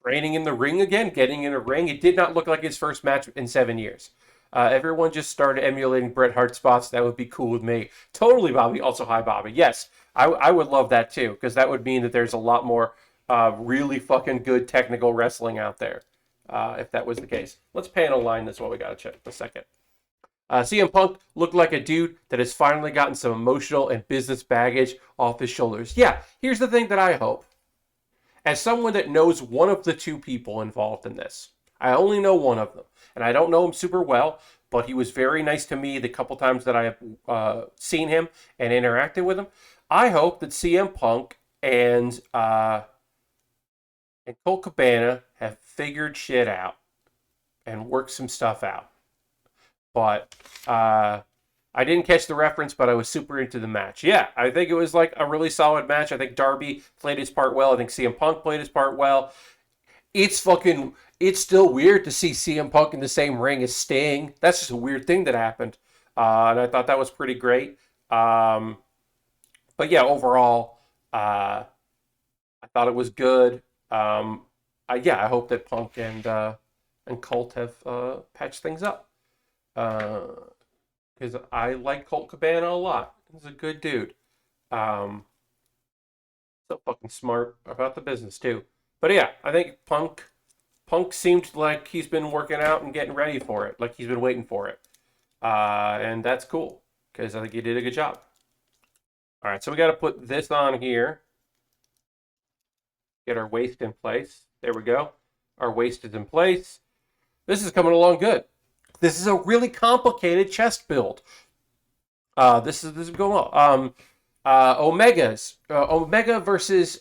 training in the ring again, getting in a ring. It did not look like his first match in 7 years. Everyone just started emulating Bret Hart spots. That would be cool with me. Totally, Bobby. Also, hi, Bobby. Yes, I would love that too, because that would mean that there's a lot more really fucking good technical wrestling out there, if that was the case. Let's panel line this while we gotta check a second. CM Punk looked like a dude that has finally gotten some emotional and business baggage off his shoulders. Yeah, here's the thing that I hope. As someone that knows one of the two people involved in this, I only know one of them, and I don't know him super well, but he was very nice to me the couple times that I have seen him and interacted with him. I hope that CM Punk and Colt Cabana have figured shit out and worked some stuff out. But I didn't catch the reference, but I was super into the match. Yeah, I think it was like a really solid match. I think Darby played his part well. I think CM Punk played his part well. It's still weird to see CM Punk in the same ring as Sting. That's just a weird thing that happened. And I thought that was pretty great. But yeah, overall, I thought it was good. I hope that Punk and Colt have patched things up. Because I like Colt Cabana a lot. He's a good dude. So fucking smart about the business too. But yeah, I think Punk seemed like he's been working out and getting ready for it. Like he's been waiting for it. And that's cool, because I think he did a good job. All right, so we got to put this on here. Get our waist in place. There we go. Our waist is in place. This is coming along good. This is a really complicated chest build. This is going on. Omegas. Omega versus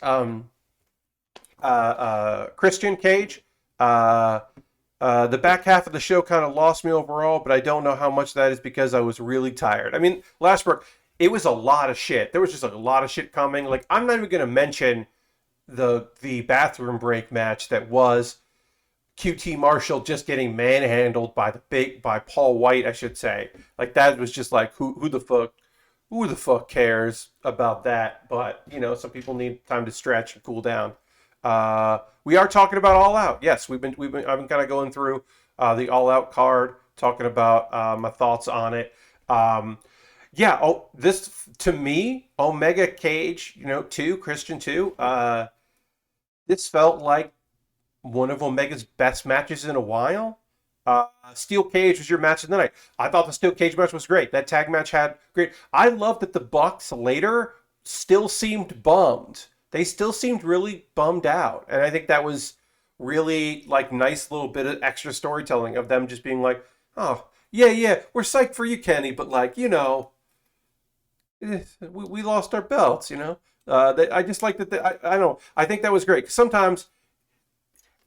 Christian Cage. The back half of the show kind of lost me overall, but I don't know how much that is because I was really tired. I mean, last work, it was a lot of shit. There was just a lot of shit coming. Like, I'm not even going to mention the bathroom break match that was QT Marshall just getting manhandled by Paul White, I should say. Like, that was just like, who the fuck cares about that? But, you know, some people need time to stretch and cool down. We are talking about All Out. Yes, I've been kind of going through the All Out card, talking about my thoughts on it. This to me, Omega Cage, Christian 2. This felt like one of Omega's best matches in a while. Steel Cage was your match of the night. I thought the Steel Cage match was great. That tag match had great. I love that the Bucks later still seemed bummed. They still seemed really bummed out. And I think that was really like nice little bit of extra storytelling of them just being like, oh, yeah, we're psyched for you, Kenny, but like, we lost our belts, I just like that. I don't know. I think that was great. Sometimes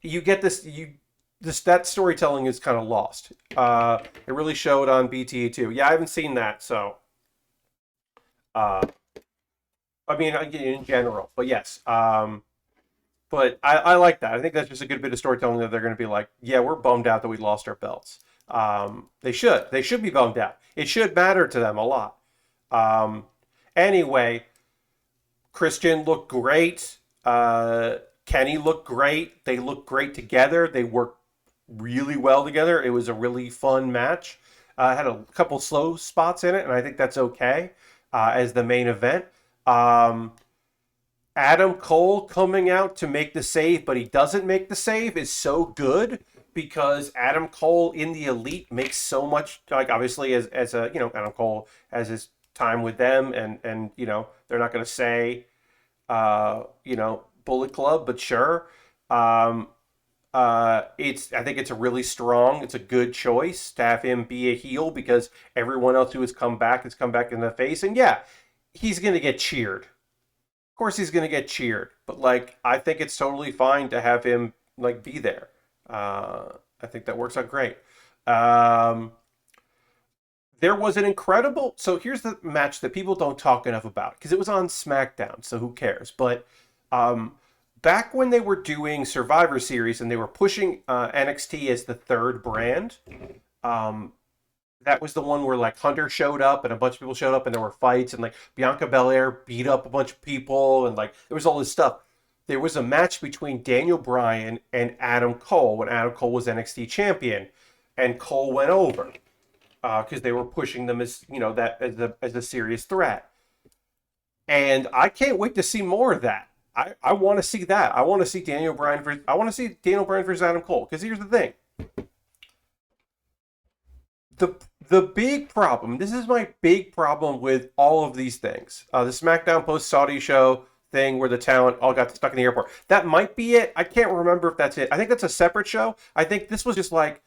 you get that storytelling is kind of lost. It really showed on BTE too. Yeah, I haven't seen that, so I mean, in general, but yes. But I like that. I think that's just a good bit of storytelling that they're going to be like, yeah, we're bummed out that we lost our belts. They should. They should be bummed out. It should matter to them a lot. Um, anyway, Christian looked great. Kenny looked great. They looked great together. They worked really well together. It was a really fun match. Had a couple slow spots in it, and I think that's okay as the main event. Um, Adam Cole coming out to make the save, but he doesn't make the save is so good because Adam Cole in the Elite makes so much. Like obviously, as a Adam Cole has his time with them, and they're not going to say Bullet Club, but sure. Um, I think it's a really strong, it's a good choice to have him be a heel because everyone else who has come back in the face, and yeah, he's gonna get cheered. Of course, he's gonna get cheered, but like I think it's totally fine to have him like be there. I think that works out great. Um, there was an incredible. So here's the match that people don't talk enough about because it was on SmackDown, so who cares? But um, back when they were doing Survivor Series and they were pushing NXT as the third brand, um, that was the one where like Hunter showed up and a bunch of people showed up and there were fights and like Bianca Belair beat up a bunch of people and like there was all this stuff. There was a match between Daniel Bryan and Adam Cole when Adam Cole was NXT champion, and Cole went over because they were pushing them as that as a serious threat. And I can't wait to see more of that. I want to see that. I want to see Daniel Bryan versus Adam Cole. Because here's the thing: the big problem. This is my big problem with all of these things. The SmackDown post Saudi show thing where the talent all got stuck in the airport. That might be it. I can't remember if that's it. I think that's a separate show. I think this was just like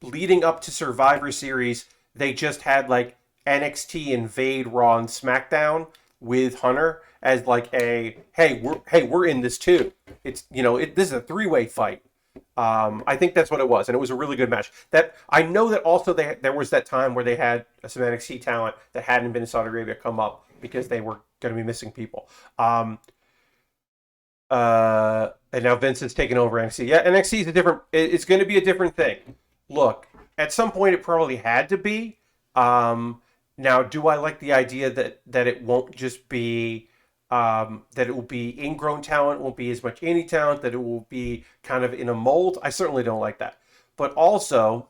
leading up to Survivor Series. They just had like NXT invade Raw and SmackDown with Hunter as like a we're in this too. It's this is a three-way fight. I think that's what it was, and it was a really good match. That I know that also there was that time where they had some NXT talent that hadn't been in Saudi Arabia come up because they were going to be missing people. And now Vince has taken over NXT. Yeah, NXT is a different. It's going to be a different thing. Look, at some point it probably had to be. Now, do I like the idea that it won't just be that it will be ingrown talent, won't be as much indie talent, that it will be kind of in a mold? I certainly don't like that. But also,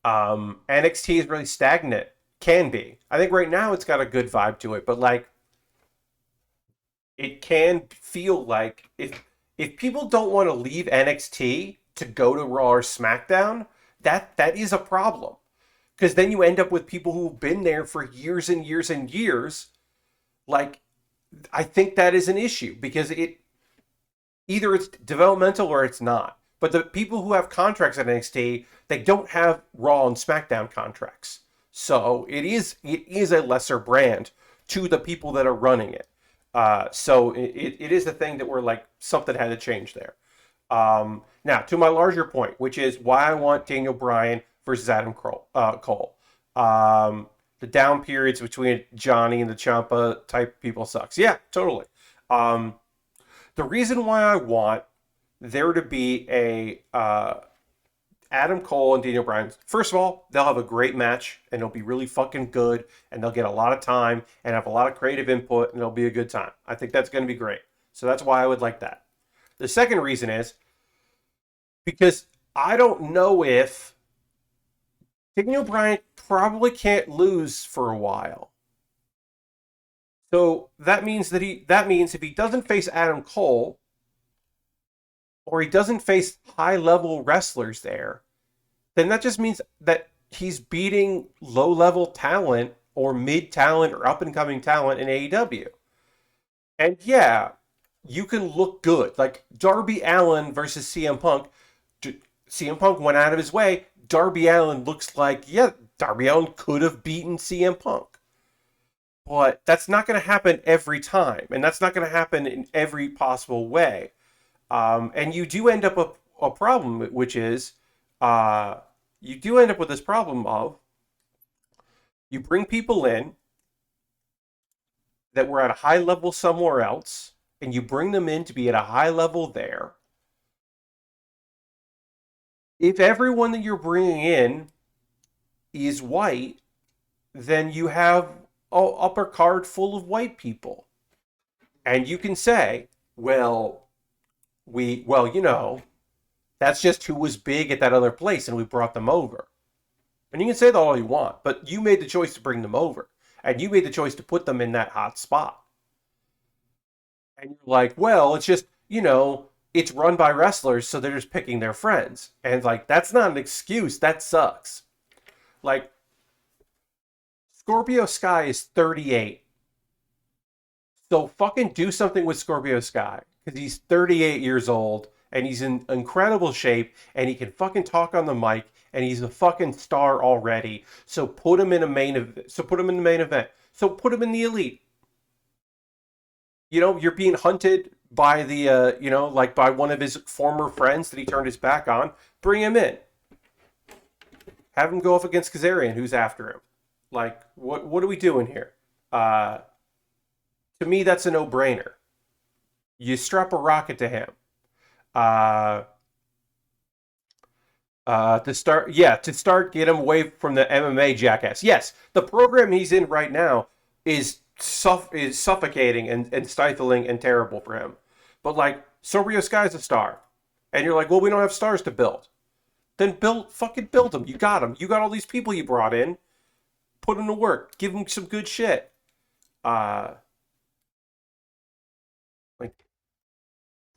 NXT is really stagnant. Can be. I think right now it's got a good vibe to it, but like it can feel like if people don't want to leave NXT to go to Raw or SmackDown, that is a problem. Because then you end up with people who've been there for years and years and years. Like, I think that is an issue because either it's developmental or it's not. But the people who have contracts at NXT, they don't have Raw and SmackDown contracts. So it is a lesser brand to the people that are running it. So it is the thing that we're like something had to change there. Now to my larger point, which is why I want Daniel Bryan versus Adam Cole. The down periods between Johnny and the Ciampa type people sucks. Yeah, totally. The reason why I want there to be a Adam Cole and Daniel Bryan. First of all, they'll have a great match and it'll be really fucking good and they'll get a lot of time and have a lot of creative input and it'll be a good time. I think that's going to be great. So that's why I would like that. The second reason is because I don't know if Daniel Bryan probably can't lose for a while. So that means if he doesn't face Adam Cole or he doesn't face high level wrestlers there, then that just means that he's beating low level talent or mid talent or up and coming talent in AEW. And yeah, you can look good. Like Darby Allin versus CM Punk. CM Punk went out of his way. Darby Allin looks like, yeah, Darby Allin could have beaten CM Punk. But that's not going to happen every time. And that's not going to happen in every possible way. And you do end up with a problem, which is you do end up with this problem of you bring people in that were at a high level somewhere else, and you bring them in to be at a high level there. If everyone that you're bringing in is white, then you have a upper card full of white people. And you can say, well, that's just who was big at that other place and we brought them over. And you can say that all you want, but you made the choice to bring them over. And you made the choice to put them in that hot spot. And you're like, well, it's just, it's run by wrestlers, so they're just picking their friends. And like, that's not an excuse. That sucks. Like, Scorpio Sky is 38. So fucking do something with Scorpio Sky. Because he's 38 years old and he's in incredible shape and he can fucking talk on the mic and he's a fucking star already. So put him in a main event. So put him in the main event. So put him in the elite. You're being hunted by the, like by one of his former friends that he turned his back on. Bring him in. Have him go up against Kazarian, who's after him. Like, what are we doing here? Uh, to me, that's a no-brainer. You strap a rocket to him. Uh, get him away from the MMA jackass. Yes, the program he's in right now is suffocating and stifling and terrible for him. But like, Sorcerer Sky's a star, and you're like, well, we don't have stars to build. Then fucking build them. You got them. You got all these people you brought in. Put them to work. Give them some good shit. Uh, like,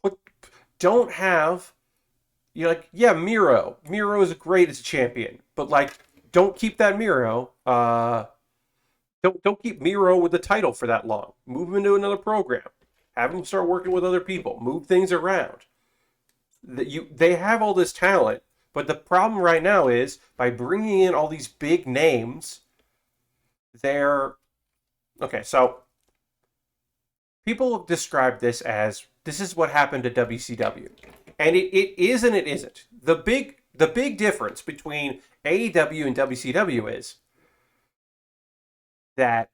put don't have you're like, yeah, Miro. Miro is great as a champion, but like, don't keep that Miro. Don't keep Miro with the title for that long. Move him into another program. Have him start working with other people. Move things around. They have all this talent, but the problem right now is by bringing in all these big names, they're okay. So people have described this is what happened to WCW, and it is and it isn't. The big difference between AEW and WCW is that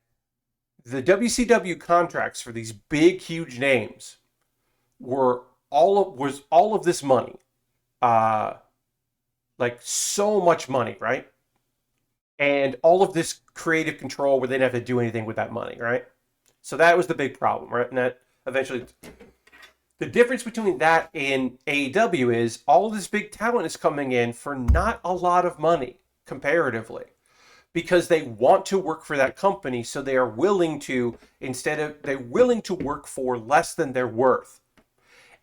the WCW contracts for these big, huge names was all of this money, uh, like so much money, right? And all of this creative control where they didn't have to do anything with that money, right? So that was the big problem, right? And that eventually, the difference between that and AEW is all of this big talent is coming in for not a lot of money comparatively because they want to work for that company, so they are willing to they're willing to work for less than they're worth.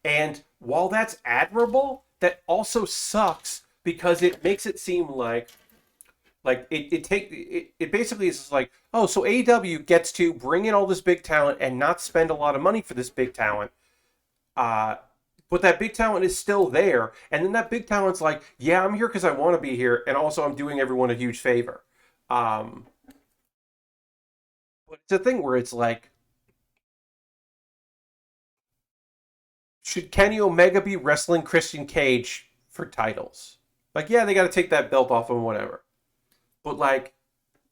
And while that's admirable, that also sucks because it makes it seem like it basically is like, oh, so AEW gets to bring in all this big talent and not spend a lot of money for this big talent. Uh but that big talent is still there, and then that big talent's like, yeah, I'm here because I want to be here, and also I'm doing everyone a huge favor. Um, but it's a thing where it's like, should Kenny Omega be wrestling Christian Cage for titles? Like, yeah, they got to take that belt off him, whatever. But like,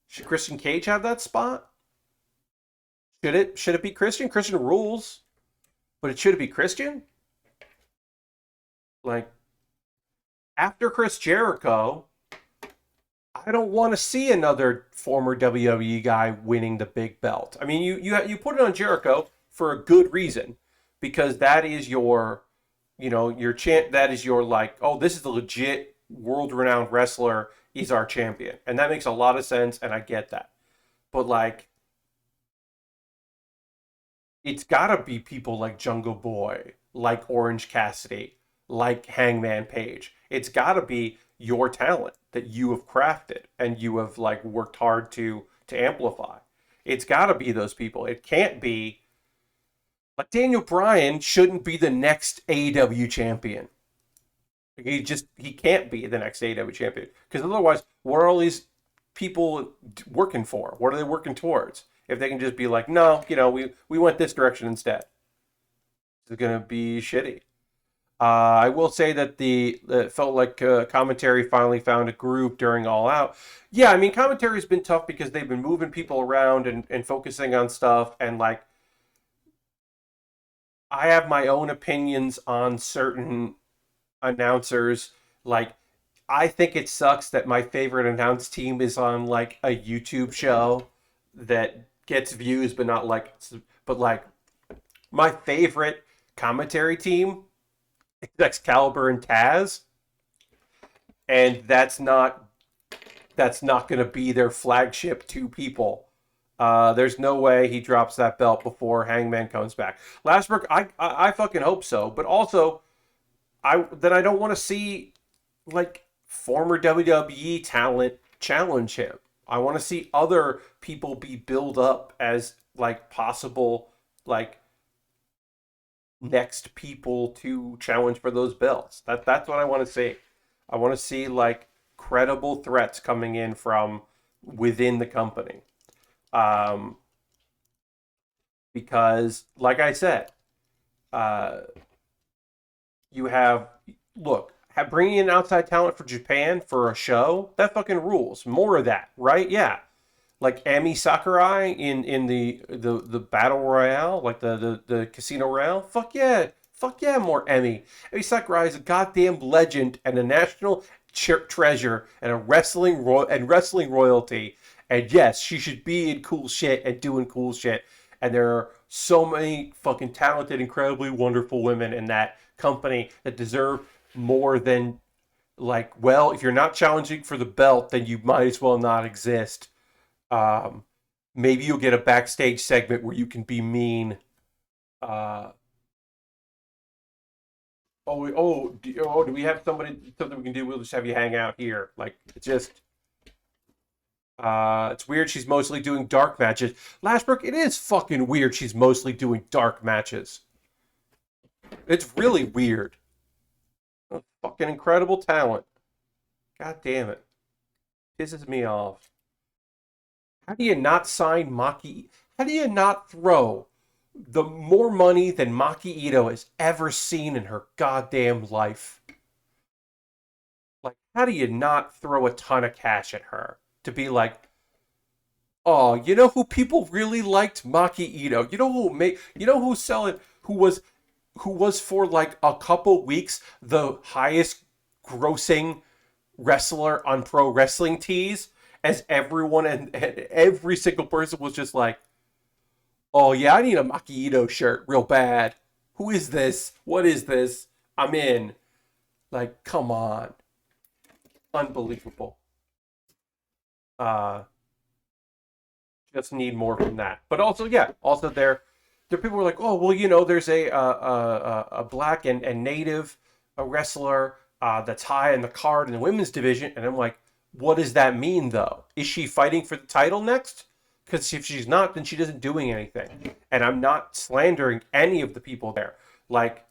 should Christian Cage have that spot? Should it be Christian? Christian rules, but should it be Christian? Like, after Chris Jericho, I don't want to see another former WWE guy winning the big belt. I mean, you put it on Jericho for a good reason, because that is your, your chant. That is your like, oh, this is the legit world renowned wrestler. He's our champion, and that makes a lot of sense, and I get that. But like, it's gotta be people like Jungle Boy, like Orange Cassidy, like Hangman Page. It's gotta be your talent that you have crafted and you have like worked hard to amplify. It's gotta be those people. It can't be like Daniel Bryan shouldn't be the next AEW champion. He can't be the next AEW champion because otherwise, what are all these people working for? What are they working towards? If they can just be like, no, we went this direction instead, it's gonna be shitty. I will say that it felt like commentary finally found a groove during All Out. Yeah, I mean, commentary's been tough because they've been moving people around and focusing on stuff. And like, I have my own opinions on certain announcers. Like, I think it sucks that my favorite announced team is on like a YouTube show that gets views, but not like, but like my favorite commentary team is Excalibur and Taz, and that's not going to be their flagship two people. There's no way he drops that belt before Hangman comes back. Lastbrook, I fucking hope so, but also I don't want to see like former WWE talent challenge him. I want to see other people be built up as like possible like next people to challenge for those belts. That's what I want to see. I want to see like credible threats coming in from within the company. Um, because, like I said, uh, you have look bringing in outside talent for Japan for a show that fucking rules. More of that, right? Yeah, like Emi Sakurai in the battle royale, like the casino royale. Fuck yeah, more Emi. Emi Sakurai is a goddamn legend and a national treasure and a wrestling royalty. And yes, she should be in cool shit and doing cool shit. And there are so many fucking talented, incredibly wonderful women in that company that deserve more than like. Well, if you're not challenging for the belt, then you might as well not exist. Um, Maybe you'll get a backstage segment where you can be mean. Uh, do we have something we can do? We'll just have you hang out here. Like it's just, it's weird. She's mostly doing dark matches. Lashbrook, it is fucking weird. She's mostly doing dark matches. It's really weird. Fucking incredible talent. God damn it, pisses me off. How do you not sign Maki? How do you not throw the more money than Maki Ito has ever seen in her goddamn life? Like, how do you not throw a ton of cash at her to be like, oh, you know who people really liked? Maki Ito. You know who's selling? Who was for like a couple weeks the highest grossing wrestler on Pro Wrestling Tees, as everyone and every single person was just like, oh yeah, I need a Maki Ito shirt real bad. Who is this? What is this? I'm in. Like, come on. Unbelievable. Uh just need more from that. But also, yeah, also there people were like, oh well, there's a black and native wrestler that's high in the card in the women's division, and I'm like, what does that mean though? Is she fighting for the title next? Because if she's not, then she isn't doing anything. And I'm not slandering any of the people there. Like,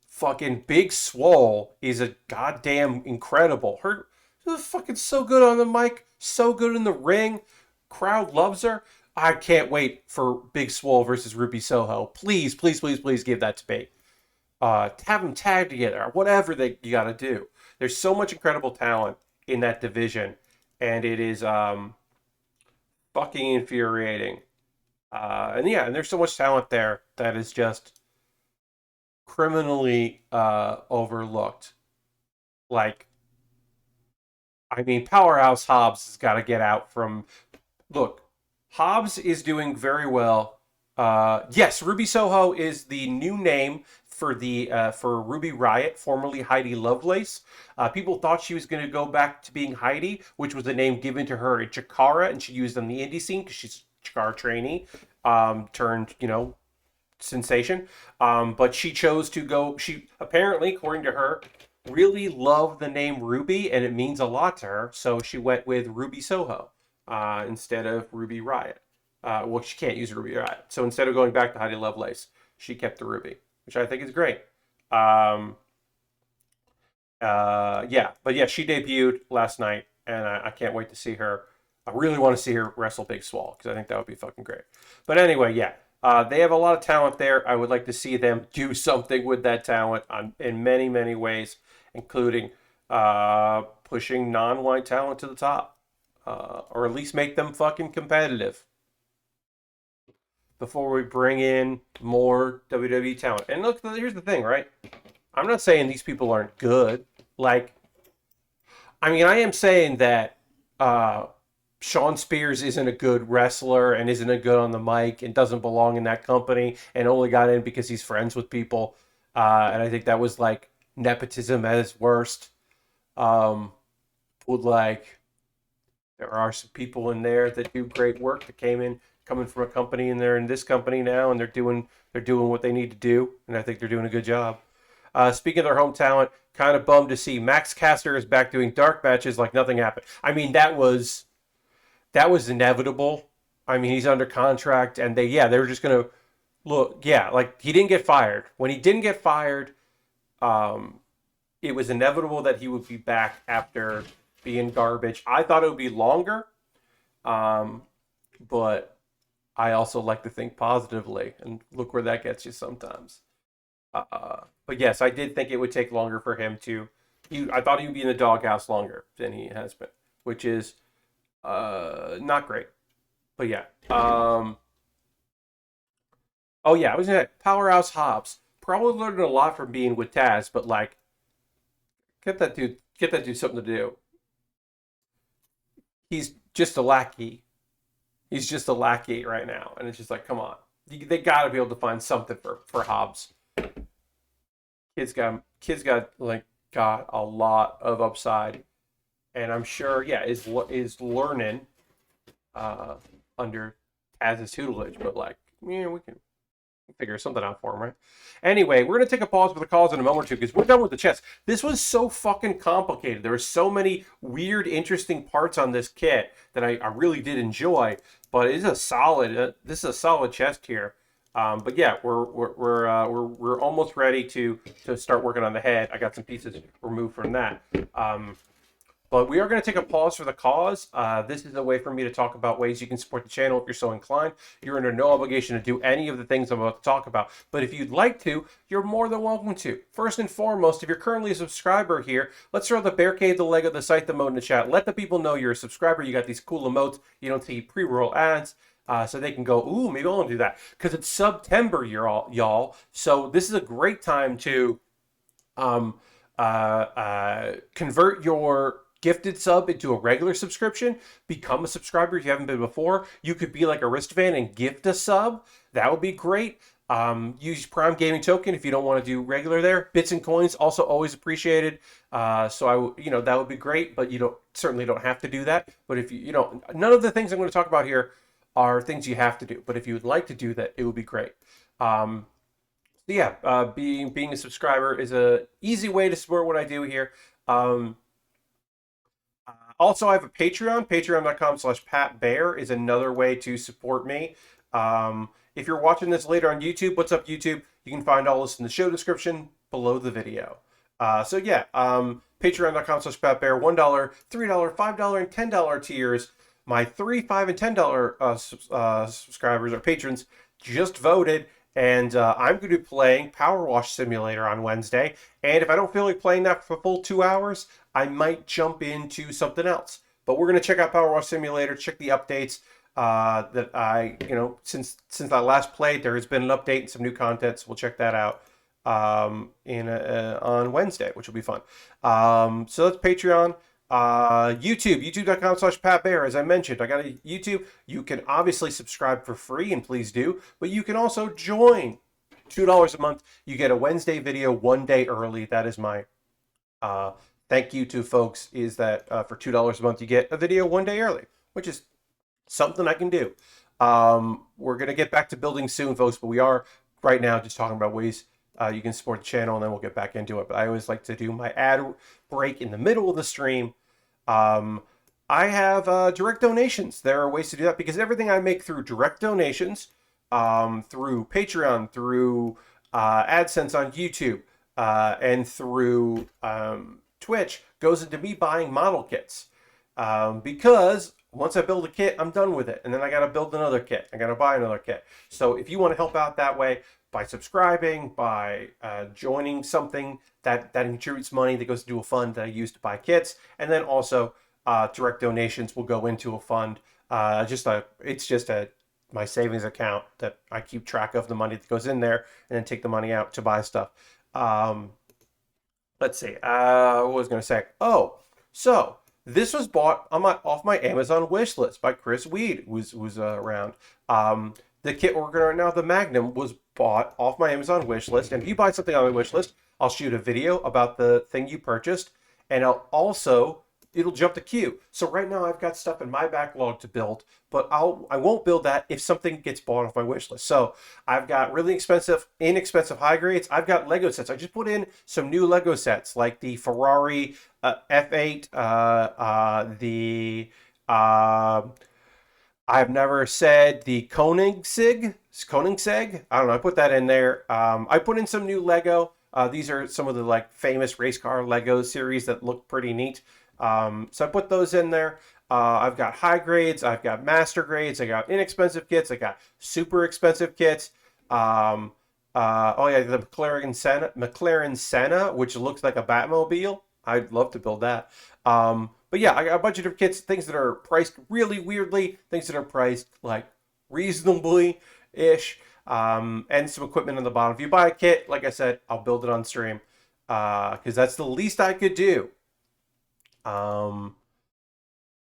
fucking Big Swole is a goddamn incredible. She's fucking so good on the mic, so good in the ring. Crowd loves her. I can't wait for Big Swole versus Ruby Soho. Please, please, please, please give that to me. Have them tag together, whatever you got to do. There's so much incredible talent in that division, and it is fucking infuriating. And yeah, and there's so much talent there that is just criminally overlooked. Like, I mean, Powerhouse Hobbs has got to get out from. Look, Hobbs is doing very well. Yes, Ruby Soho is the new name for Ruby Riot, formerly Heidi Lovelace. People thought she was going to go back to being Heidi, which was the name given to her in Chikara, and she used on the indie scene because she's a Chikara trainee, turned sensation. But she chose to go. She apparently, according to her, really loved the name Ruby, and it means a lot to her. So she went with Ruby Soho instead of Ruby Riot. Well, she can't use Ruby Riot, so instead of going back to Heidi Lovelace, she kept the Ruby, which I think is great. Yeah, but yeah, she debuted last night, and I can't wait to see her. I really want to see her wrestle Big Swole because I think that would be fucking great. But anyway, yeah, they have a lot of talent there. I would like to see them do something with that talent in many, many ways, including pushing non-white talent to the top, or at least make them fucking competitive before we bring in more WWE talent. And look, here's the thing, right? I'm not saying these people aren't good. Like, I mean, I am saying that uh, Sean Spears isn't a good wrestler and isn't a good on the mic and doesn't belong in that company and only got in because he's friends with people. And I think that was like nepotism at its worst. Would like there are some people in there that do great work that coming from a company and they're in this company now and they're doing what they need to do and I think they're doing a good job. Speaking of their home talent, kind of bummed to see Max Caster is back doing dark matches like nothing happened. I mean that was inevitable. I mean he's under contract and they were just gonna look like he didn't get fired. When he didn't get fired, um, it was inevitable that he would be back after being garbage. I thought it would be longer, um, but I also like to think positively, and look where that gets you sometimes. But yes, I did think it would take longer for him to. I thought he would be in the doghouse longer than he has been, which is not great. But yeah. Oh yeah, I was gonna Powerhouse Hobbs. Probably learned a lot from being with Taz, but like, get that dude something to do. He's just a lackey. He's just a lackey right now, and it's just like, come on, they got to be able to find something for Hobbs. Kids got like got a lot of upside, and I'm sure, yeah, is learning uh, under Taz's tutelage, but like, yeah, we can figure something out for him, right? Anyway, we're gonna take a pause for the calls in a moment or two because we're done with the chess. This was so fucking complicated. There were so many weird, interesting parts on this kit that I really did enjoy. But it is a solid. This is a solid chest here. But yeah, we're almost ready to start working on the head. I got some pieces removed from that. But we are going to take a pause for the cause. This is a way for me to talk about ways you can support the channel if you're so inclined. You're under no obligation to do any of the things I'm about to talk about. But if you'd like to, you're more than welcome to. First and foremost, if you're currently a subscriber here, let's throw the Barricade, the Lego, the Site, the Mode in the chat. Let the people know you're a subscriber. You got these cool emotes. You don't see pre-roll ads. So they can go, ooh, maybe I'll do that. Because it's September, y'all. So this is a great time to um, convert your gifted sub into a regular subscription. Become a subscriber if you haven't been before. You could be like a wristband and gift a sub. That would be great. Use Prime Gaming Token if you don't want to do regular there. Bits and coins also always appreciated. That would be great, but you certainly don't have to do that. But if none of the things I'm going to talk about here are things you have to do. But if you would like to do that, it would be great. Being a subscriber is a easy way to support what I do here. Also, I have a Patreon. Patreon.com/PatBear is another way to support me. If you're watching this later on YouTube, what's up, YouTube? You can find all this in the show description below the video. Patreon.com/PatBear, $1, $3, $5, and $10 tiers. My $3, $5, and $10 subscribers or patrons just voted, and I'm going to be playing Power Wash Simulator on Wednesday. And if I don't feel like playing that for a full 2 hours, I might jump into something else. But we're going to check out Power Wash Simulator, check the updates that since I last played, there has been an update and some new content. So we'll check that out on Wednesday, which will be fun. So that's Patreon. YouTube.com/PatBear. As I mentioned, I got a YouTube. You can obviously subscribe for free, and please do. But you can also join. $2 a month. You get a Wednesday video 1 day early. That is my thank you to folks. Is that for $2 a month you get a video 1 day early, which is something I can do. We're gonna get back to building soon, folks. But we are right now just talking about ways you can support the channel, and then we'll get back into it. But I always like to do my ad break in the middle of the stream. I have direct donations. There are ways to do that because everything I make through direct donations, through Patreon, through AdSense on YouTube, and through Twitch goes into me buying model kits. Because once I build a kit, I'm done with it. And then I got to build another kit. I got to buy another kit. So if you want to help out that way, by subscribing, by joining something that contributes money that goes into a fund that I use to buy kits, and then also direct donations will go into a fund. It's just my savings account that I keep track of the money that goes in there, and then take the money out to buy stuff. Let's see. What was I going to say? Oh, So this was bought on my off my Amazon wish list by Chris Weed, who's around. The kit we're working on right now, the Magnum, was bought off my Amazon wish list. And if you buy something on my wish list, I'll shoot a video about the thing you purchased, and it'll jump the queue. So right now I've got stuff in my backlog to build, but I won't build that if something gets bought off my wish list. So I've got really inexpensive high grades. I've got Lego sets. I just put in some new Lego sets like the Ferrari F8, the I've never said the Koenigsegg. I don't know. I put that in there. I put in some new Lego. These are some of the like famous race car Lego series that look pretty neat. So I put those in there. I've got high grades. I've got master grades. I got inexpensive kits. I got super expensive kits. Oh yeah, the McLaren Senna, which looks like a Batmobile. I'd love to build that. But yeah, I got a bunch of different kits, things that are priced really weirdly, things that are priced like reasonably ish, and some equipment on the bottom. If you buy a kit, like I said, I'll build it on stream, because that's the least I could do.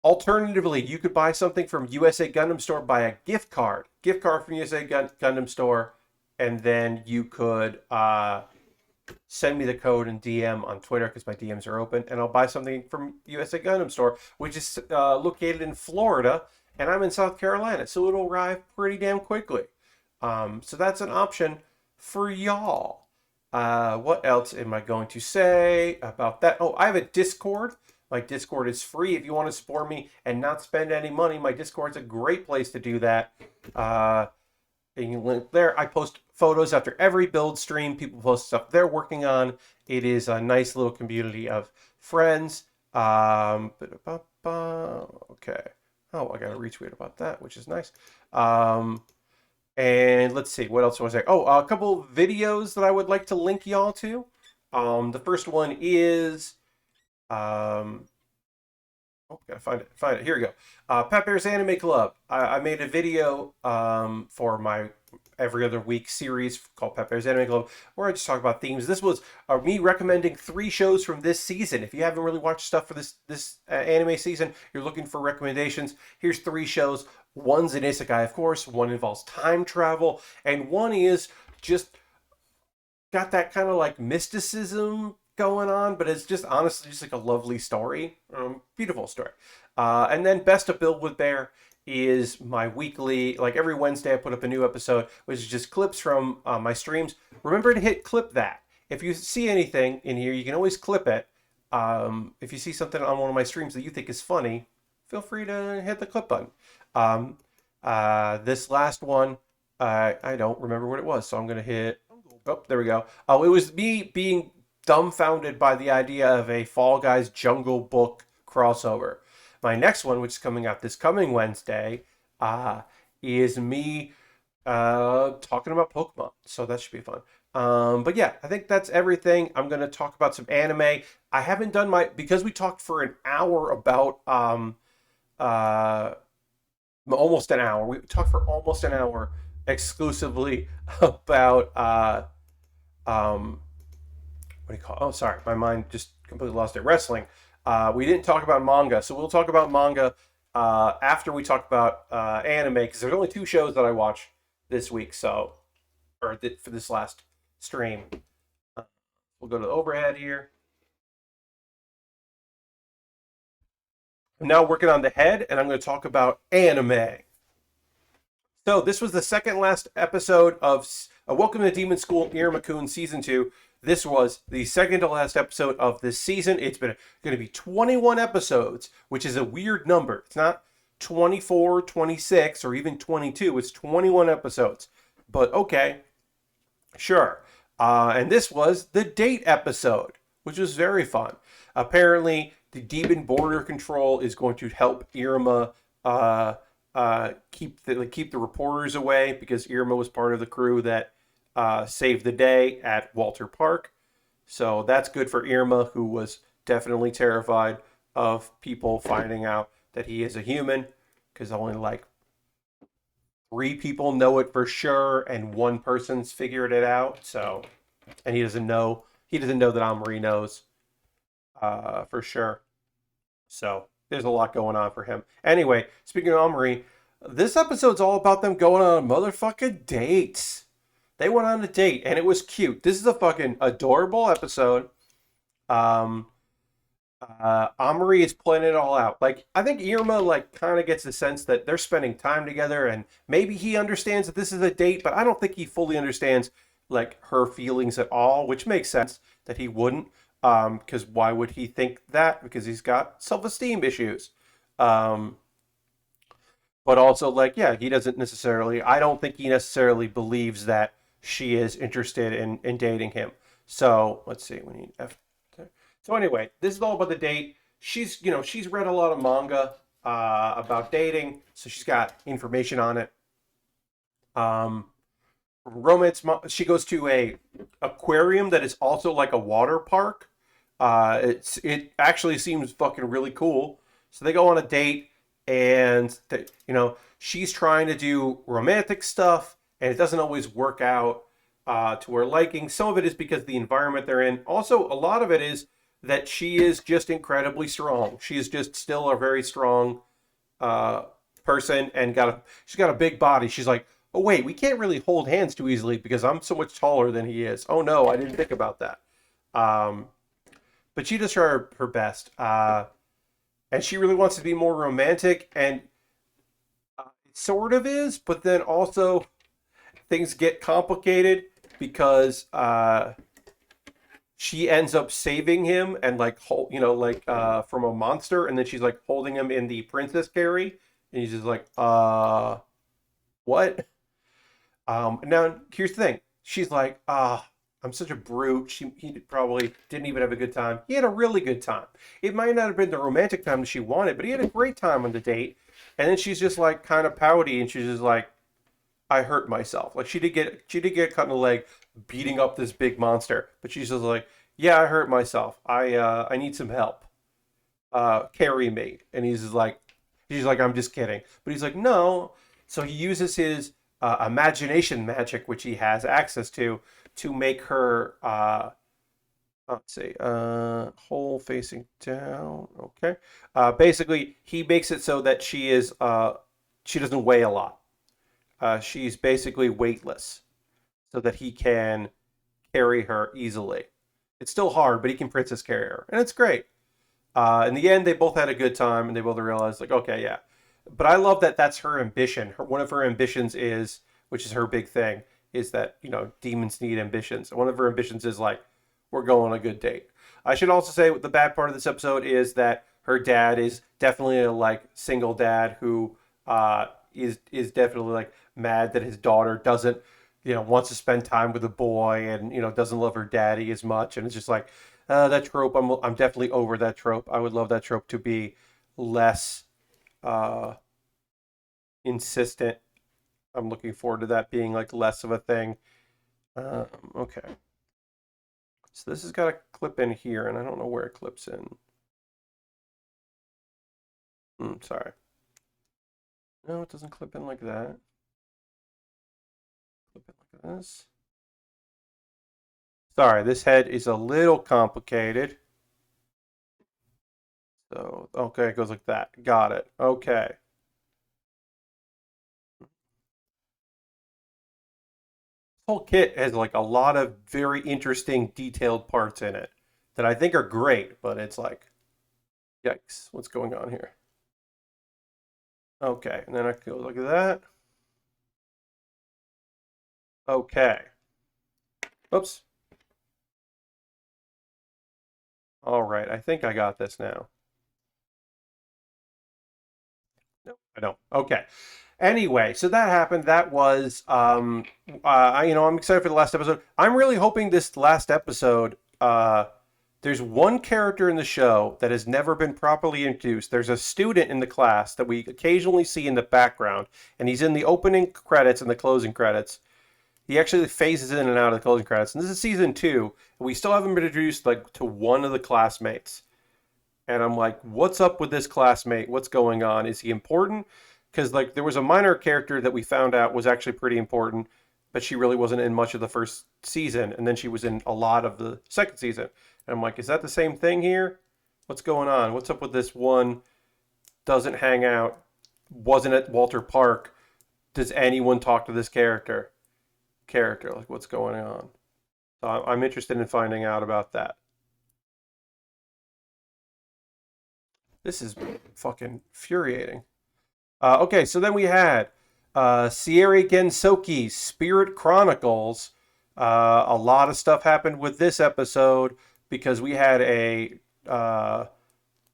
Alternatively, you could buy something from USA Gundam Store, buy a gift card from USA Gundam Store, and then you could send me the code and DM on Twitter, because my DMs are open, and I'll buy something from USA Gundam Store, which is located in Florida, and I'm in South Carolina, so it'll arrive pretty damn quickly. So that's an option for y'all. What else am I going to say about that? Oh, I have a Discord. My Discord is free. If you want to support me and not spend any money, my Discord's a great place to do that. You can link there. I post photos after every build stream. People post stuff they're working on. It is a nice little community of friends. Okay. Oh, I got a retweet about that, which is nice. And let's see, what else do I say? Oh, a couple videos that I would like to link y'all to. The first one is, oh, gotta find it. Here we go. Pat Bear's Anime Club. I made a video for my every other week series called Pat Bear's Anime Club, where I just talk about themes. This was me recommending 3 shows from this season. If you haven't really watched stuff for this anime season, you're looking for recommendations. Here's 3 shows. One's an isekai, of course. One involves time travel, and one is just got that kind of like mysticism going on, but it's just honestly just like a lovely story, beautiful story. And then Best of Build with Baer is my weekly, like every Wednesday I put up a new episode, which is just clips from my streams. Remember to hit clip that. If you see anything in here, you can always clip it. If you see something on one of my streams that you think is funny, feel free to hit the clip button. This last one, I don't remember what it was, so I'm going to hit, oh, there we go. Oh, it was me being dumbfounded by the idea of a Fall Guys Jungle Book crossover. My next one, which is coming out this coming Wednesday, is me talking about Pokemon. So that should be fun. But yeah, I think that's everything. I'm going to talk about some anime. I haven't done because we talked for an hour about, almost an hour. We talked for almost an hour exclusively about, what do you call it? Oh, sorry. My mind just completely lost it. Wrestling. We didn't talk about manga, so we'll talk about manga after we talk about anime, because there's only 2 shows that I watched this week, so, for this last stream. We'll go to the overhead here. I'm now working on the head, and I'm going to talk about anime. So this was the second last episode of Welcome to Demon School Iruma-kun Season 2. This was the second to last episode of this season. It's been going to be 21 episodes, which is a weird number. It's not 24, 26, or even 22. It's 21 episodes. But okay, sure. And this was the date episode, which was very fun. Apparently, the Demon Border Control is going to help Iruma keep the reporters away, because Iruma was part of the crew that saved the day at Walter Park. So that's good for Iruma, who was definitely terrified of people finding out that he is a human, because only like 3 people know it for sure, and 1 person's figured it out. So, and he doesn't know that Amari knows for sure. So there's a lot going on for him. Anyway, speaking of Omri, this episode's all about them going on a motherfucking date. They went on a date and it was cute. This is a fucking adorable episode. Um, Omri is playing it all out. Like, I think Irma like kind of gets the sense that they're spending time together, and maybe he understands that this is a date, but I don't think he fully understands like her feelings at all, which makes sense that he wouldn't. Because why would he think that? Because he's got self-esteem issues. Um, but also like, yeah, he doesn't necessarily. I don't think he necessarily believes that she is interested in dating him. So let's see. We need F. So anyway, this is all about the date. She's read a lot of manga about dating, so she's got information on it. Um, she goes to a aquarium that is also like a water park. It actually seems fucking really cool. So they go on a date, and she's trying to do romantic stuff, and it doesn't always work out to her liking. Some of it is because the environment they're in. Also, a lot of it is that she is just incredibly strong. She is just still a very strong uh, person, and she's got a big body. She's like, oh wait, we can't really hold hands too easily because I'm so much taller than he is. Oh no, I didn't think about that. Um, but she does her best, and she really wants to be more romantic, and it sort of is, but then also things get complicated because she ends up saving him and like from a monster, and then she's like holding him in the princess carry, and he's just like, what? Now here's the thing. She's like, I'm such a brute. He probably didn't even have a good time. He had a really good time. It might not have been the romantic time that she wanted, but he had a great time on the date. And then she's just like kind of pouty, and she's just like, I hurt myself. Like she did get cut in the leg beating up this big monster, but she's just like, yeah, I hurt myself. I need some help. Carry me. And she's like, I'm just kidding. But he's like, no. So he uses his imagination magic, which he has access to make her let's see, hole facing down. Okay. Basically, he makes it so that she doesn't weigh a lot. She's basically weightless, so that he can carry her easily. It's still hard, but he can princess carry her, and it's great. In the end, they both had a good time, and they both realized, like, okay, yeah. But I love that that's her ambition. One of her ambitions is, which is her big thing, is that demons need ambitions. One of her ambitions is like, we're going on a good date. I should also say the bad part of this episode is that her dad is definitely a like single dad who is definitely like mad that his daughter doesn't wants to spend time with a boy, and doesn't love her daddy as much, and it's just like that trope. I'm definitely over that trope. I would love that trope to be less uh, insistent. I'm looking forward to that being like less of a thing. Okay, so this has got a clip in here, and I don't know where it clips in. Sorry. No, it doesn't clip in like that. Clip it like this. Sorry, this head is a little complicated. So, okay, it goes like that. Got it. Okay. This whole kit has like a lot of very interesting detailed parts in it that I think are great, but it's like, yikes, what's going on here? Okay, and then I go like that. Okay. Oops. All right, I think I got this now. No, I don't. Okay. Anyway, so that happened. That was I'm excited for the last episode. I'm really hoping this last episode there's one character in the show that has never been properly introduced. There's a student in the class that we occasionally see in the background, and he's in the opening credits and the closing credits. He actually phases in and out of the closing credits. And this is season 2, and we still haven't been introduced like to one of the classmates. And I'm like, what's up with this classmate? What's going on? Is he important? Because like there was a minor character that we found out was actually pretty important, but she really wasn't in much of the first season, and then she was in a lot of the second season. And I'm like, is that the same thing here? What's going on? What's up with this one? Doesn't hang out. Wasn't at Walter Park. Does anyone talk to this character? Like, what's going on? So I'm interested in finding out about that. This is fucking infuriating. Okay, so then we had Seirei Gensouki, Spirit Chronicles. A lot of stuff happened with this episode because we had a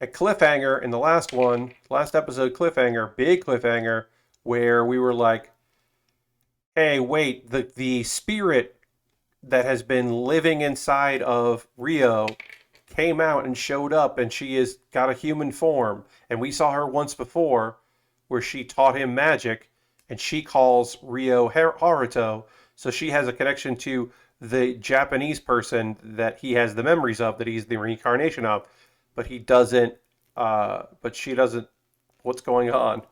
cliffhanger in the last one, last episode cliffhanger, big cliffhanger, where we were like, hey, wait, the spirit that has been living inside of Rio came out and showed up, and she has got a human form. And we saw her once before where she taught him magic, and she calls Rio Haruto. So she has a connection to the Japanese person that he has the memories of, that he's the reincarnation of, but he doesn't, but she doesn't. What's going on?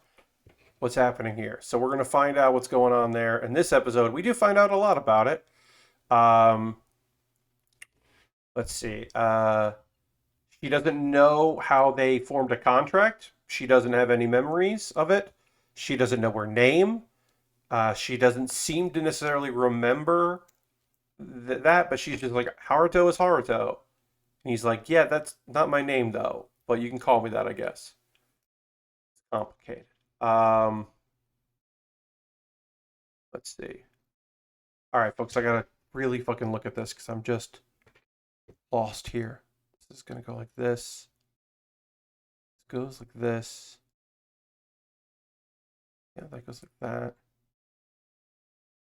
What's happening here? So we're going to find out what's going on there. In this episode, we do find out a lot about it. Um, let's see. She doesn't know how they formed a contract. She doesn't have any memories of it. She doesn't know her name. She doesn't seem to necessarily remember that, but she's just like, Haruto is Haruto. And he's like, yeah, that's not my name, though, but you can call me that, I guess. It's complicated. Let's see. All right, folks, I got to really fucking look at this because I'm just lost here. This is going to go like this. This goes like this. Yeah, that goes like that.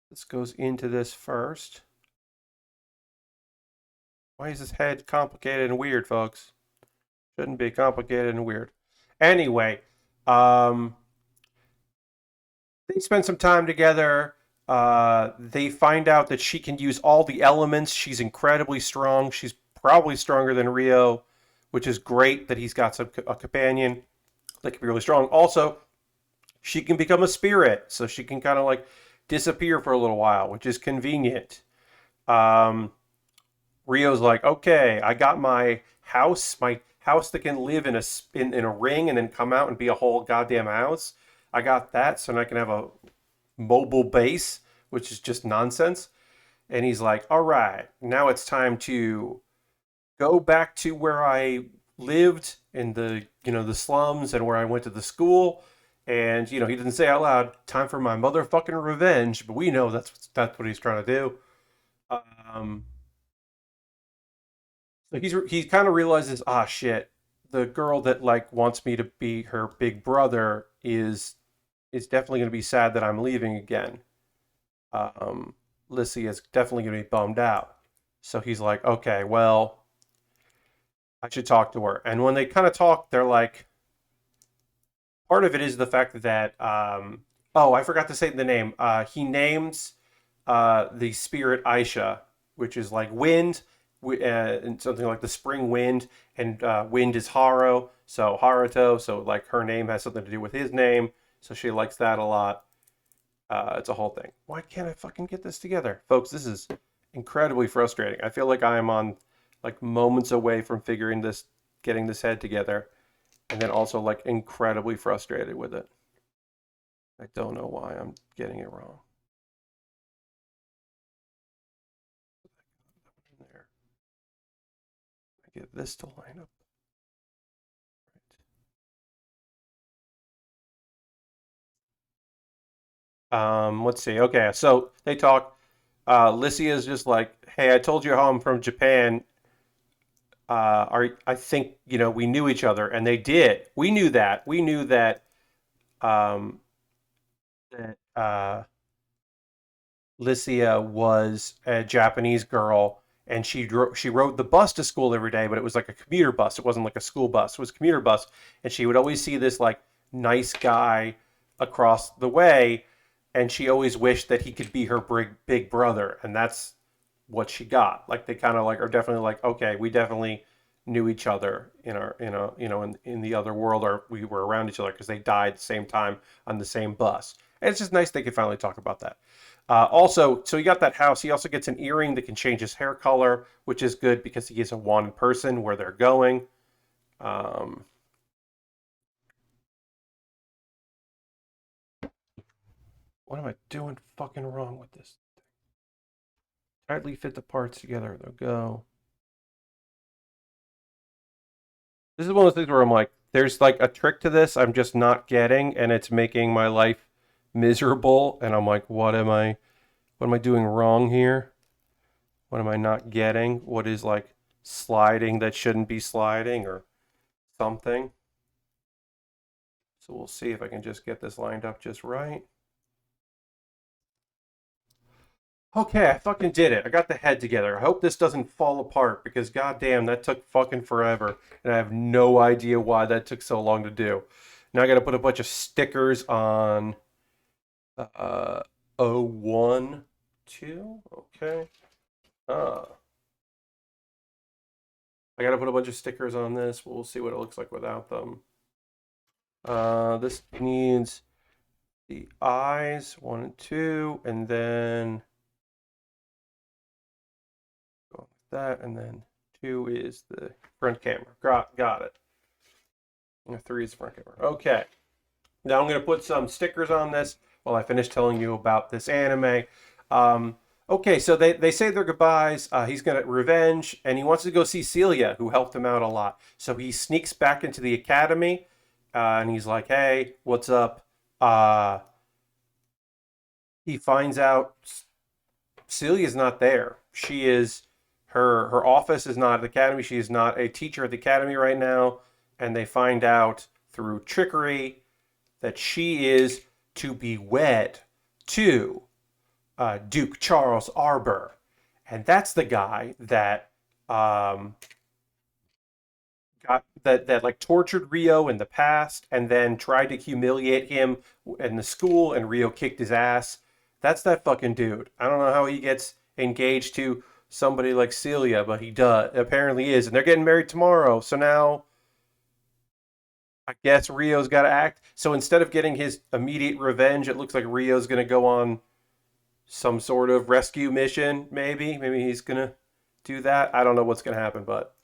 This goes into this first. Why is this head complicated and weird, folks? Shouldn't be complicated and weird. Anyway, they spend some time together. They find out that she can use all the elements. She's incredibly strong. She's probably stronger than Rio, which is great that he's got a companion that can be really strong. Also, she can become a spirit, so she can kind of like disappear for a little while, which is convenient. Rio's like, okay, I got my house that can live in a ring and then come out and be a whole goddamn house. I got that, so now I can have a mobile base, which is just nonsense. And he's like, all right, now it's time to go back to where I lived in the slums and where I went to the school. And he doesn't say out loud, time for my motherfucking revenge, but we know that's what he's trying to do. So he kind of realizes, ah, shit, the girl that like wants me to be her big brother is definitely going to be sad that I'm leaving again. Lissy is definitely going to be bummed out. So he's like, okay, well, I should talk to her. And when they kind of talk, they're like, part of it is the fact that, oh, I forgot to say the name. He names the spirit Aisha, which is like wind, and something like the spring wind, and wind is Haro, so Haruto, so like her name has something to do with his name, so she likes that a lot. It's a whole thing. Why can't I fucking get this together? Folks, this is incredibly frustrating. I feel like I am on like moments away from getting this head together, and then also like incredibly frustrated with it. I don't know why I'm getting it wrong. There. I get this to line up. Let's see. Okay, so they talk. Lycia is just like, "Hey, I told you how I'm from Japan. I think we knew each other, and they did. We knew that. We knew that. Um, that Lycia was a Japanese girl, and she rode the bus to school every day, but it was like a commuter bus. It wasn't like a school bus. It was a commuter bus, and she would always see this like nice guy across the way, and she always wished that he could be her big brother, and that's what she got. Like they kind of like are definitely like, okay, we definitely knew each other in our in the other world, or we were around each other because they died at the same time on the same bus. And it's just nice they could finally talk about that. Also, so he got that house. He also gets an earring that can change his hair color, which is good because he is a wanted person where they're going. Um, what am I doing fucking wrong with this? Tightly fit the parts together. They'll go. This is one of those things where I'm like, there's like a trick to this I'm just not getting, and it's making my life miserable. And I'm like, what am I doing wrong here? What am I not getting? What is like sliding that shouldn't be sliding or something? So we'll see if I can just get this lined up just right. Okay, I fucking did it. I got the head together. I hope this doesn't fall apart because goddamn, that took fucking forever. And I have no idea why that took so long to do. Now I gotta put a bunch of stickers on O1, 2. Okay. Uh, I gotta put a bunch of stickers on this. We'll see what it looks like without them. This needs the eyes, 1 and 2, and then go like that, and then 2 is the front camera. Got it. And 3 is the front camera. Okay. Now I'm going to put some stickers on this while I finish telling you about this anime. Okay, so they say their goodbyes. He's going to revenge, and he wants to go see Celia, who helped him out a lot. So he sneaks back into the academy, and he's like, hey, what's up? He finds out Celia's not there. She is her office is not at the academy. She is not a teacher at the academy right now, and they find out through trickery that she is to be wed to Duke Charles Arbor, and that's the guy that got that like tortured Rio in the past, and then tried to humiliate him in the school, and Rio kicked his ass. That's that fucking dude. I don't know how he gets engaged to somebody like Celia, but he does. Apparently is, and they're getting married tomorrow. So now I guess Rio's got to act. So instead of getting his immediate revenge, it looks like Rio's going to go on some sort of rescue mission, maybe. Maybe he's going to do that. I don't know what's going to happen, but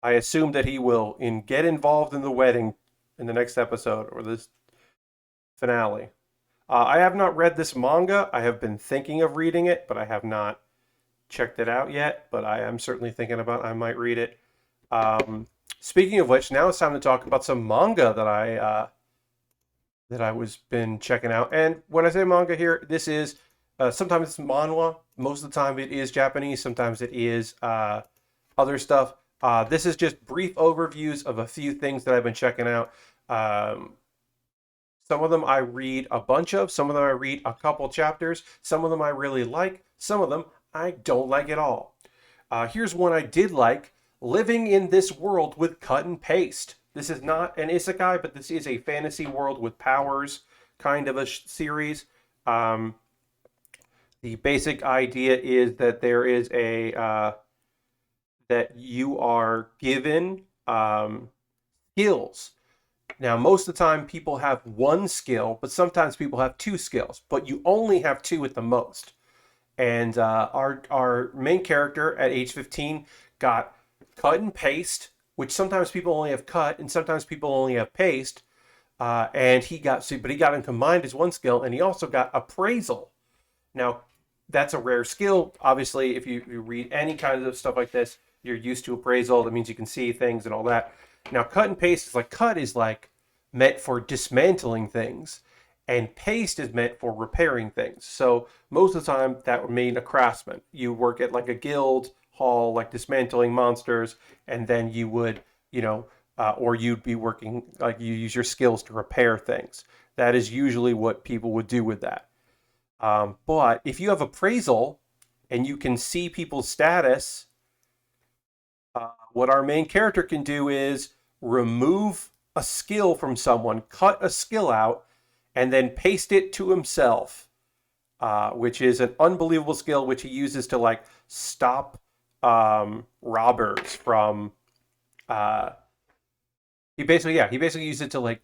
I assume that he will get involved in the wedding in the next episode or this finale. I have not read this manga. I have been thinking of reading it, but I have not checked it out yet. But I am certainly thinking about I might read it. Speaking of which, now it's time to talk about some manga that I was been checking out. And when I say manga here, this is sometimes it's manhwa. Most of the time it is Japanese. Sometimes it is other stuff. This is just brief overviews of a few things that I've been checking out. Some of them I read a bunch of. Some of them I read a couple chapters. Some of them I really like. Some of them I don't like at all. Here's one I did like. Living in this world with cut and paste. This is not an isekai, but this is a fantasy world with powers kind of a series. The basic idea is that there is that you are given skills. Now, most of the time, people have one skill, but sometimes people have two skills, but you only have two at the most. And our main character at age 15 got cut and paste, which sometimes people only have cut, and sometimes people only have paste. And he got them combined as one skill, and he also got appraisal. Now, that's a rare skill. Obviously, if you read any kind of stuff like this, you're used to appraisal. That means you can see things and all that. Now, cut and paste is like cut is like meant for dismantling things, and paste is meant for repairing things. So most of the time, that would mean a craftsman. You work at like a guild hall, like dismantling monsters, and then you would, or you'd be working like you use your skills to repair things. That is usually what people would do with that. But if you have appraisal and you can see people's status, what our main character can do is remove a skill from someone, cut a skill out, and then paste it to himself, which is an unbelievable skill which he uses to like stop robbers from. He basically uses it to like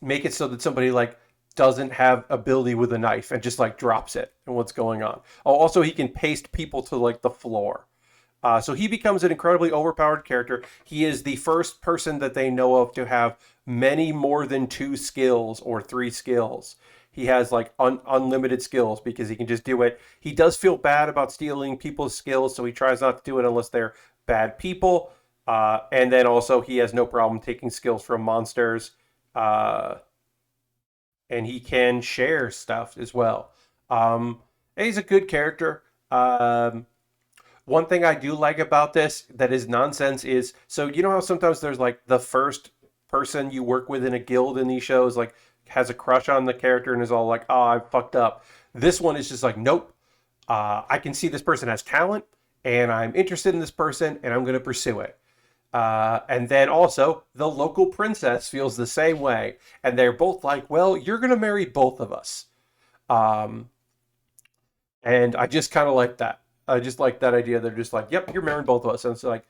make it so that somebody like doesn't have ability with a knife and just like drops it and what's going on. Oh, also he can paste people to like the floor. So he becomes an incredibly overpowered character. He is the first person that they know of to have many more than two skills or three skills. He has like unlimited skills because he can just do it. He does feel bad about stealing people's skills, so he tries not to do it unless they're bad people. And then also he has no problem taking skills from monsters. Uh, and he can share stuff as well. And he's a good character. One thing I do like about this that is nonsense is, so you know how sometimes there's like the first person you work with in a guild in these shows like has a crush on the character and is all like, oh, I fucked up. This one is just like, nope. I can see this person has talent and I'm interested in this person and I'm going to pursue it. And then also the local princess feels the same way. And they're both like, well, you're going to marry both of us. Um, and I just kind of like that. I just like that idea. They're just like, yep, you're marrying both of us. And it's like,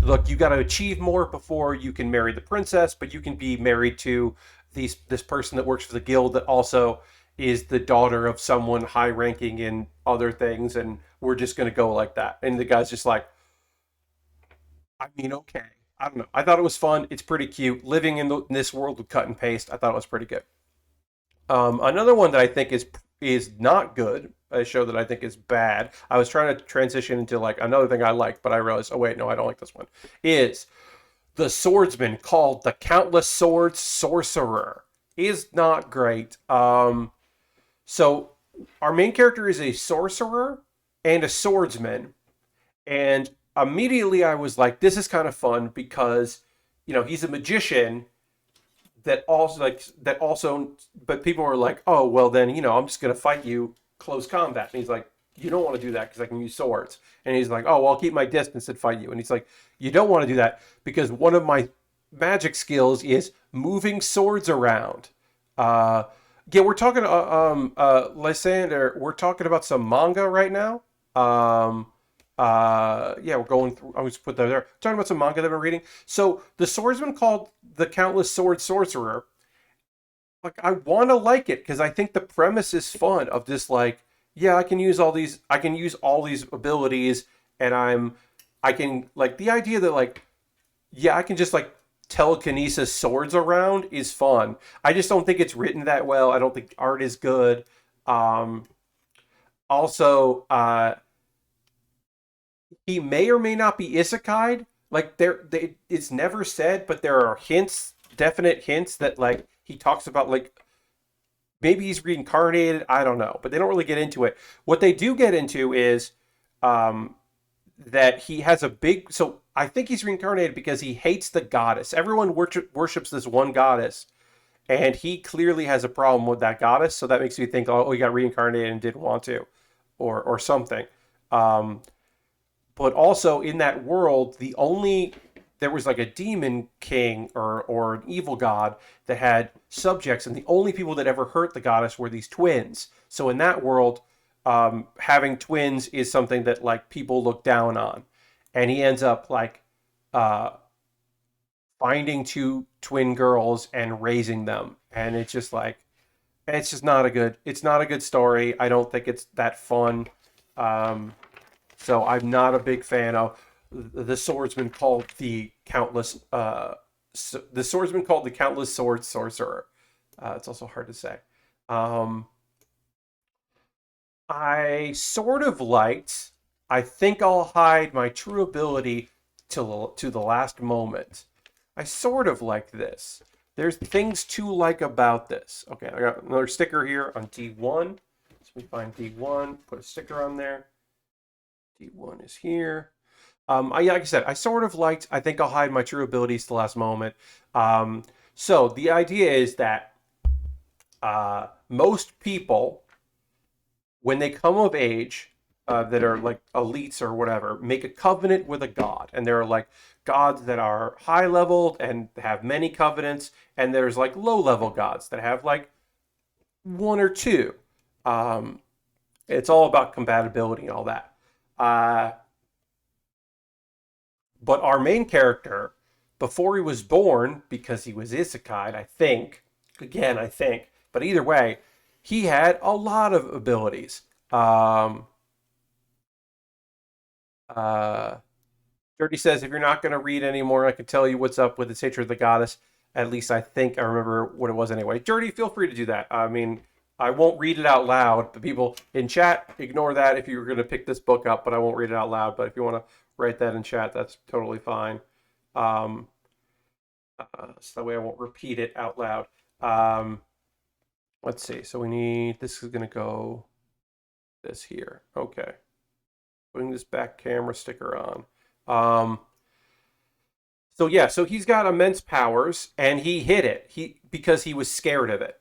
look, you got to achieve more before you can marry the princess, but you can be married to this person that works for the guild that also is the daughter of someone high ranking in other things. And we're just going to go like that. And the guy's just like, I mean, okay. I don't know. I thought it was fun. It's pretty cute. Living in this world with cut and paste, I thought it was pretty good. Another one that I think is not good, a show that I think is bad. I was trying to transition into like another thing I like, but I realized, oh wait, no, I don't like this one. Is the Swordsman called the Countless Swords Sorcerer is not great. So our main character is a sorcerer and a swordsman, and immediately I was like, this is kind of fun because he's a magician that also but people were like, oh well, then I'm just gonna fight you close combat, and he's like, you don't want to do that because I can use swords, and he's like, oh well, I'll keep my distance and fight you, and he's like, you don't want to do that because one of my magic skills is moving swords around. Yeah, we're talking Lysander, we're talking about some manga right now. Yeah, we're going through. I was put that there. Talking about some manga that I've been reading. So the swordsman called the Countless Sword Sorcerer. Like I want to like it because I think the premise is fun. Of this, like, yeah, I can use all these. I can use all these abilities, and I can like the idea that like, yeah, I can just like telekinesis swords around is fun. I just don't think it's written that well. I don't think art is good. Um, also, he may or may not be isekai. Like it's never said, but there are hints, definite hints that like he talks about like maybe he's reincarnated. I don't know, but they don't really get into it. What they do get into is um, that he has a big. So I think he's reincarnated because he hates the goddess. Everyone worships this one goddess, and he clearly has a problem with that goddess. So that makes me think, oh, he got reincarnated and didn't want to, or something. Um, but also in that world, there was like a demon king or an evil god that had subjects, and the only people that ever hurt the goddess were these twins. So in that world, having twins is something that like people look down on, and he ends up like uh, finding two twin girls and raising them, and it's just not a good story. I don't think it's that fun. Um, so I'm not a big fan of the swordsman called the swordsman called the Countless Sword Sorcerer. It's also hard to say. Um, I sort of liked. I think I'll hide my true ability to the last moment. I sort of like this. There's things to like about this. Okay, I got another sticker here on D1. So we find D1, put a sticker on there. D1 is here. Like I said, I sort of liked. I think I'll hide my true abilities to the last moment. So the idea is that most people, when they come of age, that are like elites or whatever, make a covenant with a god, and there are like gods that are high leveled and have many covenants, and there's like low level gods that have like one or two. Um, it's all about compatibility and all that. Uh, But our main character, before he was born, because he was isekai, I think, again, I think, but either way, he had a lot of abilities. Um, Dirty says, if you're not going to read anymore, I can tell you what's up with his hatred of the goddess. At least I think I remember what it was anyway. Dirty, feel free to do that. I mean, I won't read it out loud. The people in chat, ignore that if you were going to pick this book up, but I won't read it out loud. But if you want to write that in chat, that's totally fine. So that way I won't repeat it out loud. Let's see. So we need, this is going to go this here. Okay. Putting this back camera sticker on. So yeah, so he's got immense powers, and he hid it because he was scared of it.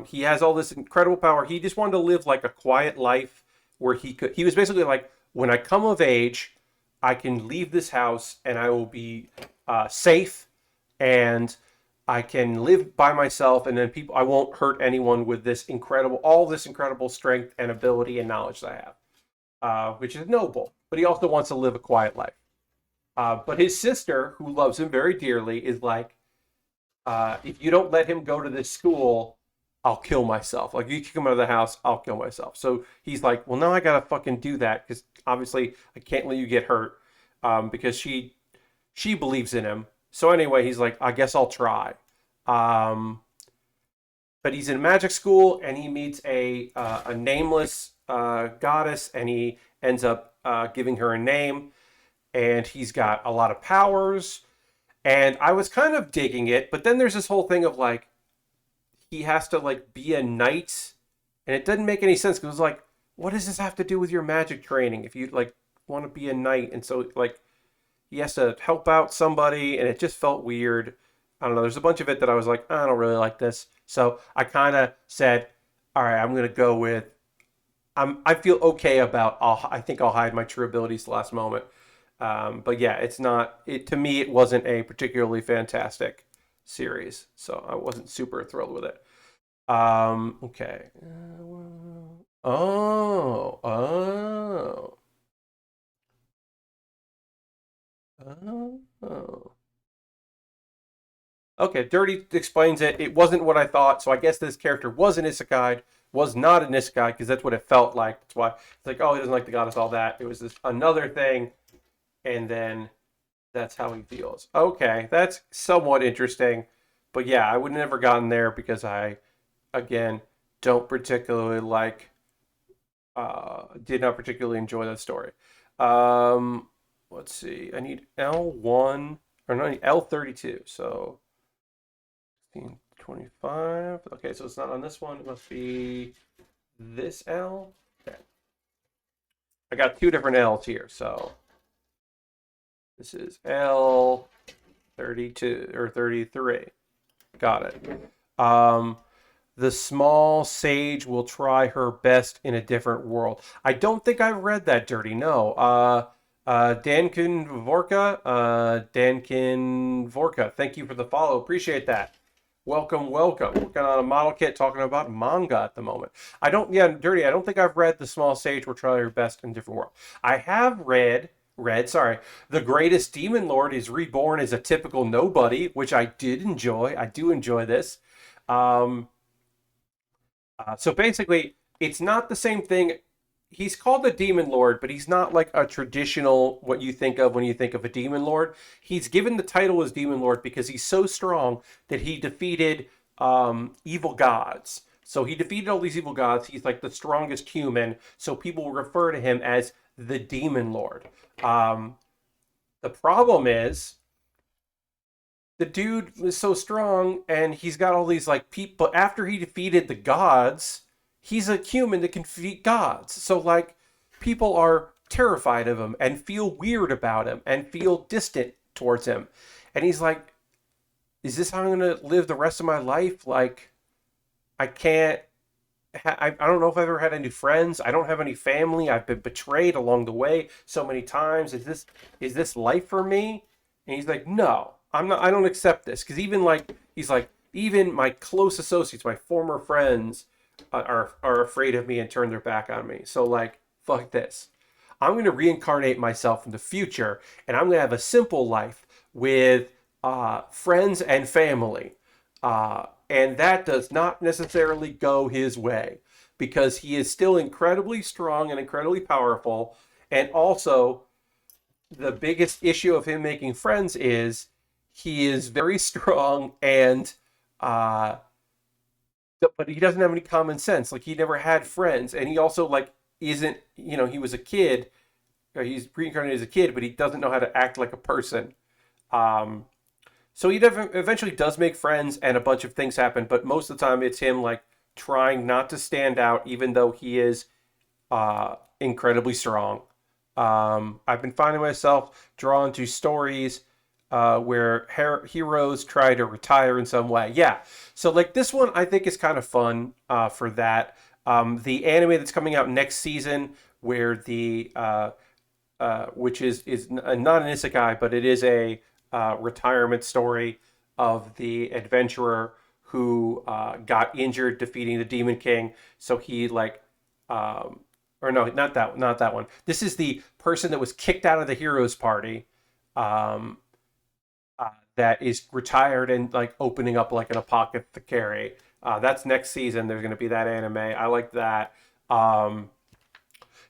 He has all this incredible power. He just wanted to live like a quiet life where he was basically like, when I come of age, I can leave this house and I will be safe, and I can live by myself, and then I won't hurt anyone with all this incredible strength and ability and knowledge that I have, which is noble. But he also wants to live a quiet life. But his sister, who loves him very dearly, is like, if you don't let him go to this school, I'll kill myself. Like, you kick him out of the house, I'll kill myself. So he's like, well, now I gotta fucking do that, because obviously I can't let you get hurt, because she believes in him. So anyway, he's like, I guess I'll try. But he's in magic school, and he meets a nameless goddess, and he ends up giving her a name. And he's got a lot of powers, and I was kind of digging it, but then there's this whole thing of like, he has to like be a knight, and it didn't make any sense, because it was like, what does this have to do with your magic training if you like want to be a knight? And so like, he has to help out somebody, and it just felt weird. I don't know, there's a bunch of it that I was like, I don't really like this. So I kind of said, all right, I'm going to go with, I feel okay about, I think I'll hide my true abilities the last moment. But yeah, to me, it wasn't a particularly fantastic series, so I wasn't super thrilled with it. Okay. Oh. Okay, Dirty explains it. It wasn't what I thought, so I guess this character was an isekai, was not an isekai, because that's what it felt like. That's why it's like, oh, he doesn't like the goddess, all that. It was this another thing, and then that's how he feels. Okay, that's somewhat interesting. But yeah, I would never gotten there because I, again, don't particularly like, did not particularly enjoy that story. Let's see. I need L1, or no, I need L32. So 25. Okay, so it's not on this one. It must be this L. Okay. I got two different L's here, so this is L32 or 33. Got it. The small sage will try her best in a different world. I don't think I've read that, Dirty. No. Dankin Vorka, thank you for the follow. Appreciate that. Welcome. Working on a model kit, talking about manga at the moment. Dirty, I don't think I've read The Small Sage Will Try Her Best in a Different World. I have read, The Greatest Demon Lord is Reborn as a Typical Nobody, which I did enjoy. I do enjoy this. So basically, it's not the same thing. He's called the Demon Lord, but he's not like a traditional, what you think of when you think of a Demon Lord. He's given the title as Demon Lord because he's so strong that he defeated evil gods. So he defeated all these evil gods. He's like the strongest human. So people will refer to him as the Demon Lord. The problem is, the dude is so strong, and he's got all these like people. After he defeated the gods, he's a human that can defeat gods. So like, people are terrified of him and feel weird about him and feel distant towards him. And he's like, is this how I'm going to live the rest of my life? Like, I can't, I don't know if I've ever had any friends. I don't have any family. I've been betrayed along the way so many times. Is this life for me? And he's like, no, I don't accept this. Because even my close associates, my former friends, are afraid of me and turn their back on me. So like, fuck this. I'm going to reincarnate myself in the future, and I'm going to have a simple life with friends and family. And that does not necessarily go his way, because he is still incredibly strong and incredibly powerful. And also, the biggest issue of him making friends is he is very strong and uh but he doesn't have any common sense. Like he never had friends, and he also like isn't, he was a kid, or he's reincarnated as a kid, but he doesn't know how to act like a person. Um so he eventually does make friends and a bunch of things happen, but most of the time it's him like trying not to stand out even though he is incredibly strong. I've been finding myself drawn to stories where heroes try to retire in some way. Yeah, so like this one, I think is kind of fun for that. The anime that's coming out next season, where the which is not an isekai, but it is a retirement story of the adventurer who got injured defeating the Demon King. So he like or no, not that one. This is the person that was kicked out of the heroes party, um, that is retired and like opening up like an apothecary. That's next season. There's going to be that anime. I like that. Um,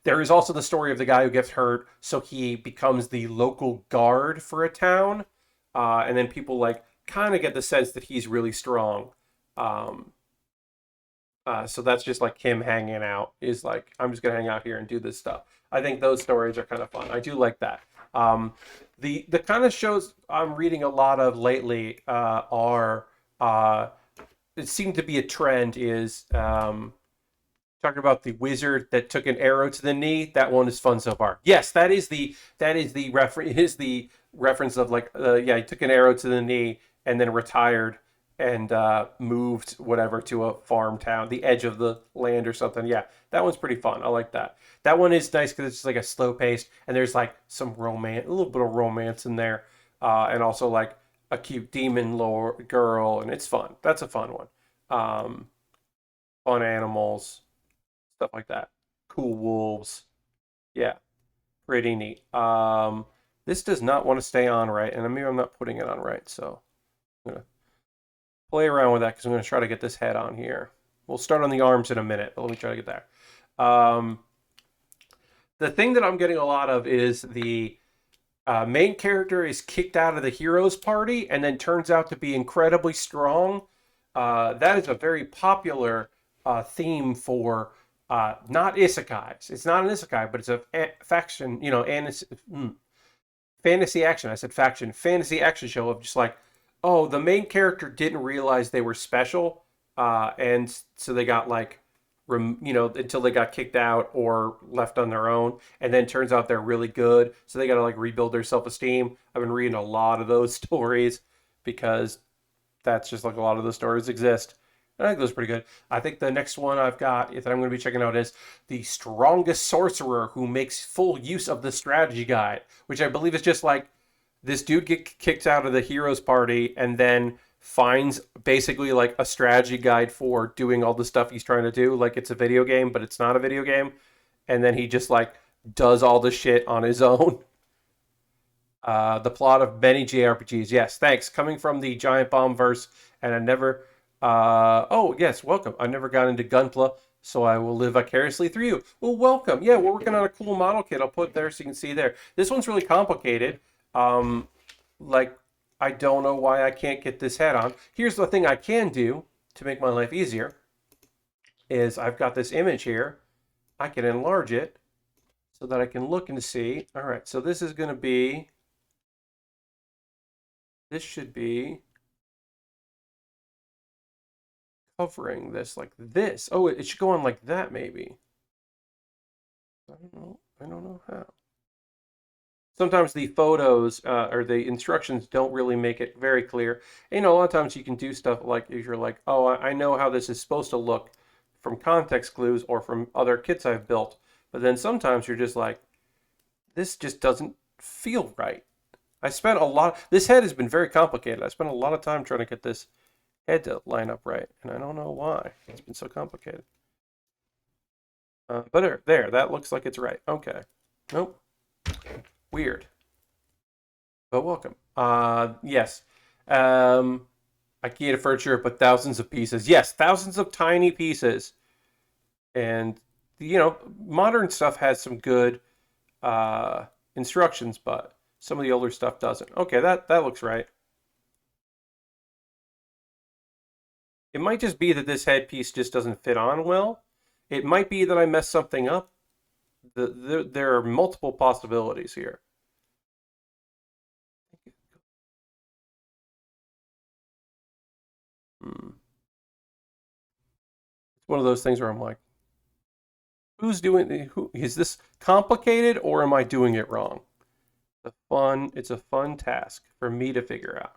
there is also the story of the guy who gets hurt, so he becomes the local guard for a town, and then people like kind of get the sense that he's really strong. Um, so that's just like him hanging out. Is like, I'm just gonna hang out here and do this stuff. I think those stories are kind of fun. I do like that. The kind of shows I'm reading a lot of lately are it seemed to be a trend is talking about the wizard that took an arrow to the knee. That one is fun so far. Yes, that is the reference, is the reference of like yeah, he took an arrow to the knee and then retired and moved whatever to a farm town, the edge of the land or something. Yeah, that one's pretty fun. I like that. That one is nice because it's just like a slow pace and there's like some romance, a little bit of romance in there, and also like a cute demon lord girl, and it's fun. That's a fun one. Um, Fun animals, stuff like that. Cool wolves. Yeah, pretty neat. This does not want to stay on right, and maybe I'm not putting it on right, so I'm gonna play around with that because I'm gonna try to get this head on here. We'll start on the arms in a minute, but let me try to get there. The thing that I'm getting a lot of is the main character is kicked out of the heroes party and then turns out to be incredibly strong. That is a very popular theme for not isekais. It's not an isekai, but it's a faction, fantasy action. I said faction, fantasy action show of just like, oh, the main character didn't realize they were special, and so they got like, until they got kicked out or left on their own, and then turns out they're really good, so they got to like rebuild their self esteem. I've been reading a lot of those stories because that's just like a lot of the stories exist. I think those are pretty good. I think the next one I've got that I'm going to be checking out is The Strongest Sorcerer Who Makes Full Use of the Strategy Guide, which I believe is just like this dude get kicked out of the heroes party and then finds basically like a strategy guide for doing all the stuff he's trying to do. Like it's a video game, but it's not a video game. And then he just like does all the shit on his own. The plot of many JRPGs. Yes, thanks. Coming from the Giant Bomb verse, and I never. Oh, yes, welcome. I never got into Gunpla, so I will live vicariously through you. Well, welcome. Yeah, we're working on a cool model kit. I'll put there so you can see there. This one's really complicated. Like, I don't know why I can't get this head on. Here's the thing I can do to make my life easier is I've got this image here. I can enlarge it so that I can look and see. All right, so this is going to be, this should be covering this like this. Oh, it should go on like that maybe. I don't know. I don't know how. Sometimes the photos or the instructions don't really make it very clear. And, a lot of times you can do stuff like if you're like, oh, I know how this is supposed to look from context clues or from other kits I've built. But then sometimes you're just like, this just doesn't feel right. I spent a lot. This head has been very complicated. I spent a lot of time trying to get this head to line up right, and I don't know why. It's been so complicated. But there, that looks like it's right. Okay. Nope. Weird. But welcome. Yes. IKEA furniture, but thousands of pieces. Yes, thousands of tiny pieces. And, modern stuff has some good instructions, but some of the older stuff doesn't. Okay, that looks right. It might just be that this headpiece just doesn't fit on well. It might be that I messed something up. There are multiple possibilities here. Hmm. It's one of those things where I'm like, who is this complicated or am I doing it wrong? It's a fun task for me to figure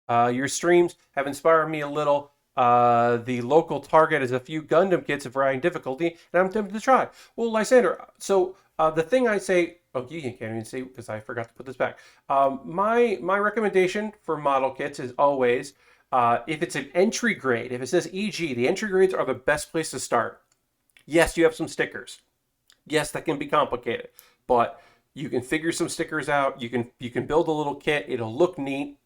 out. Your streams have inspired me a little. The local target is a few Gundam kits of varying difficulty, and I'm tempted to try. Well, Lysander, so the thing I say, oh, you can't even see because I forgot to put this back. My recommendation for model kits is always if it's an entry grade, if it says EG, the entry grades are the best place to start. Yes, you have some stickers. Yes, that can be complicated, but you can figure some stickers out. You can build a little kit. It'll look neat.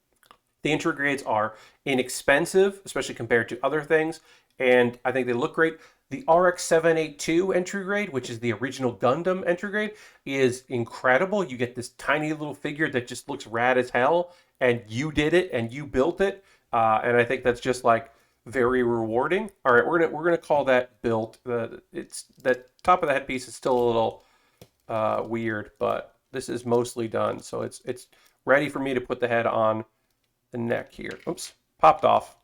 The entry grades are inexpensive, especially compared to other things, and I think they look great. The RX-782 entry grade, which is the original Gundam entry grade, is incredible. You get this tiny little figure that just looks rad as hell, and you did it and you built it, and I think that's just like very rewarding. All right, we're gonna call that built. It's that top of the headpiece is still a little weird, but this is mostly done, so it's ready for me to put the head on the neck here. Oops, popped off.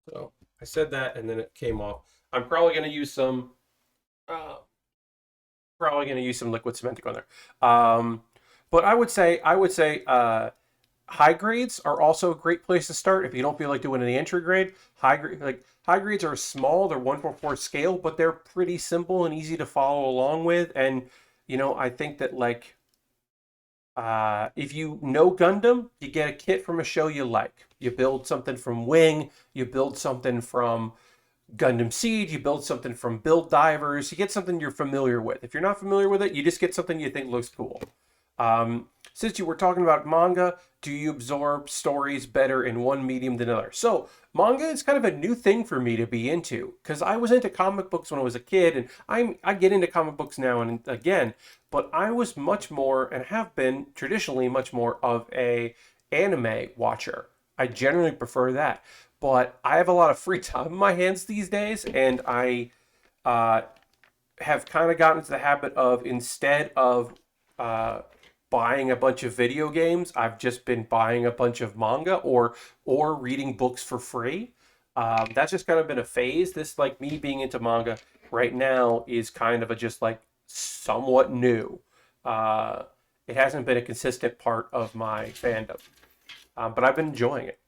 So I said that and then it came off. I'm probably going to use some, uh, liquid cement to go in there. But I would say, high grades are also a great place to start if you don't feel like doing any entry grade. High grades are small; they're 1/4 scale, but they're pretty simple and easy to follow along with. And I think that if you know Gundam, you get a kit from a show you like. You build something from Wing, you build something from Gundam Seed, you build something from Build Divers, you get something you're familiar with. If you're not familiar with it, you just get something you think looks cool. Since you were talking about manga, do you absorb stories better in one medium than another? So, manga is kind of a new thing for me to be into because I was into comic books when I was a kid, and I get into comic books now and again, but I was much more and have been traditionally much more of a anime watcher. I generally prefer that, but I have a lot of free time in my hands these days, and I uh, have kind of gotten into the habit of instead of uh, buying a bunch of video games, I've just been buying a bunch of manga or reading books for free. That's just kind of been a phase. This like me being into manga right now is kind of a just like somewhat new. Uh, it hasn't been a consistent part of my fandom, but I've been enjoying it.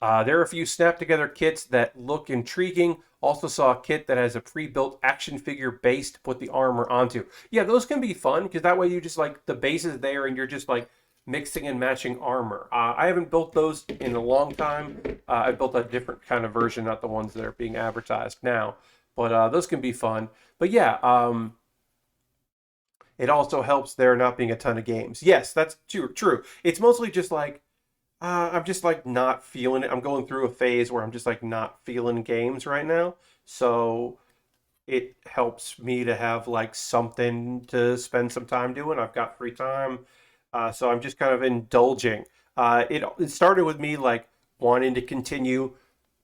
There are a few snap together kits that look intriguing. Also saw a kit that has a pre-built action figure base to put the armor onto. Yeah, those can be fun because that way you just like the base is there and you're just like mixing and matching armor. I haven't built those in a long time. I built a different kind of version, not the ones that are being advertised now. But those can be fun. But yeah, it also helps there not being a ton of games. Yes, that's true. True. It's mostly just like I'm just like not feeling it. I'm going through a phase where I'm just like not feeling games right now. So it helps me to have like something to spend some time doing. I've got free time. So I'm just kind of indulging. It started with me like wanting to continue.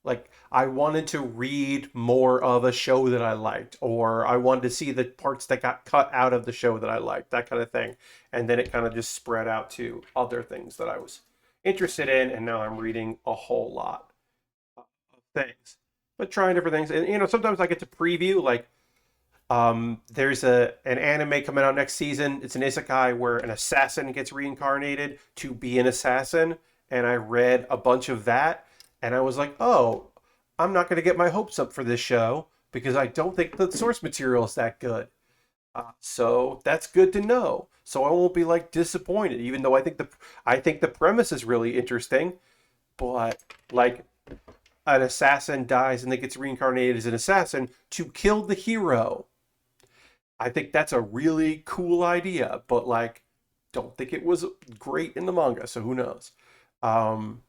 Like I wanted to read more of a show that I liked, or I wanted to see the parts that got cut out of the show that I liked, that kind of thing. And then it kind of just spread out to other things that I was interested in, and now I'm reading a whole lot of things, but trying different things. And sometimes I get to preview like there's an anime coming out next season. It's an isekai where an assassin gets reincarnated to be an assassin, and I read a bunch of that, and I was like, oh, I'm not going to get my hopes up for this show because I don't think the source material is that good. So that's good to know. So I won't be like disappointed, even though I think the premise is really interesting. But like an assassin dies and then gets reincarnated as an assassin to kill the hero. I think that's a really cool idea, but like don't think it was great in the manga, so who knows? Um,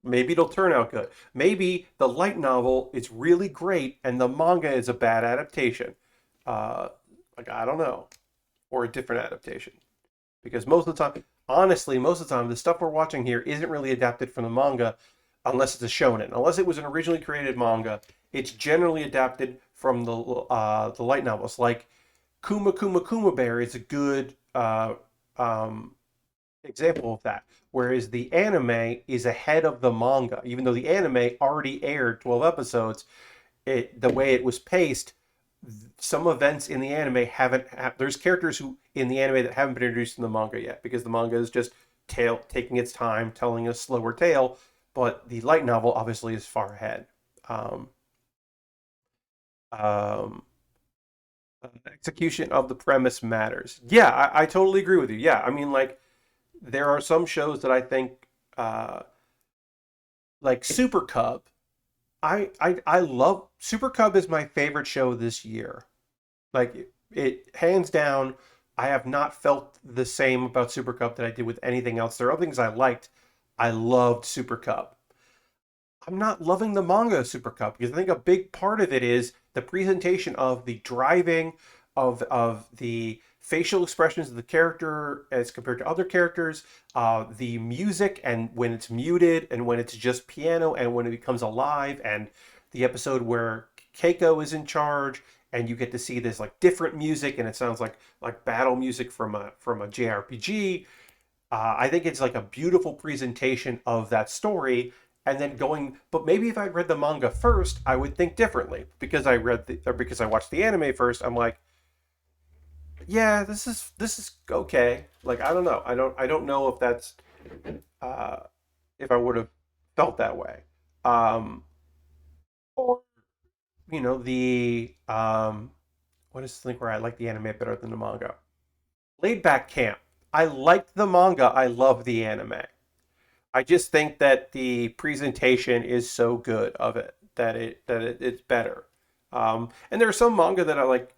Maybe it'll turn out good. Maybe the light novel is really great and the manga is a bad adaptation. Uh, like I don't know. or a different adaptation. Because most of the time, honestly, most of the time, the stuff we're watching here isn't really adapted from the manga unless it's a shonen. Unless it was an originally created manga, it's generally adapted from the light novels. Like Kuma Bear is a good um, example of that. Whereas the anime is ahead of the manga, even though the anime already aired 12 episodes, the way it was paced, some events in the anime haven't. There's characters who in the anime that haven't been introduced in the manga yet because the manga is just taking its time, telling a slower tale. But the light novel obviously is far ahead. Um, um, Execution of the premise matters. Yeah, I totally agree with you. Yeah, I mean, like there are some shows that I think, like Super Cub. I love Super Cub is my favorite show this year. Like it hands down, I have not felt the same about Super Cup that I did with anything else. There are other things I liked. I loved Super Cup. I'm not loving the manga of Super Cup because I think a big part of it is the presentation of the driving of the facial expressions of the character as compared to other characters, the music and when it's muted and when it's just piano and when it becomes alive, and the episode where Keiko is in charge and you get to see this like different music and it sounds like battle music from a JRPG. I think it's like a beautiful presentation of that story. And then going, but maybe if I'd read the manga first, I would think differently because because I watched the anime first. I'm like, yeah, this is okay. Like I don't know, I don't know if that's uh, if I would have felt that way, um, or the what is the thing where I like the anime better than the manga? Laid Back Camp. I like the manga. I love the anime. I just think that the presentation is so good of it that it's better. And there are some manga that I like.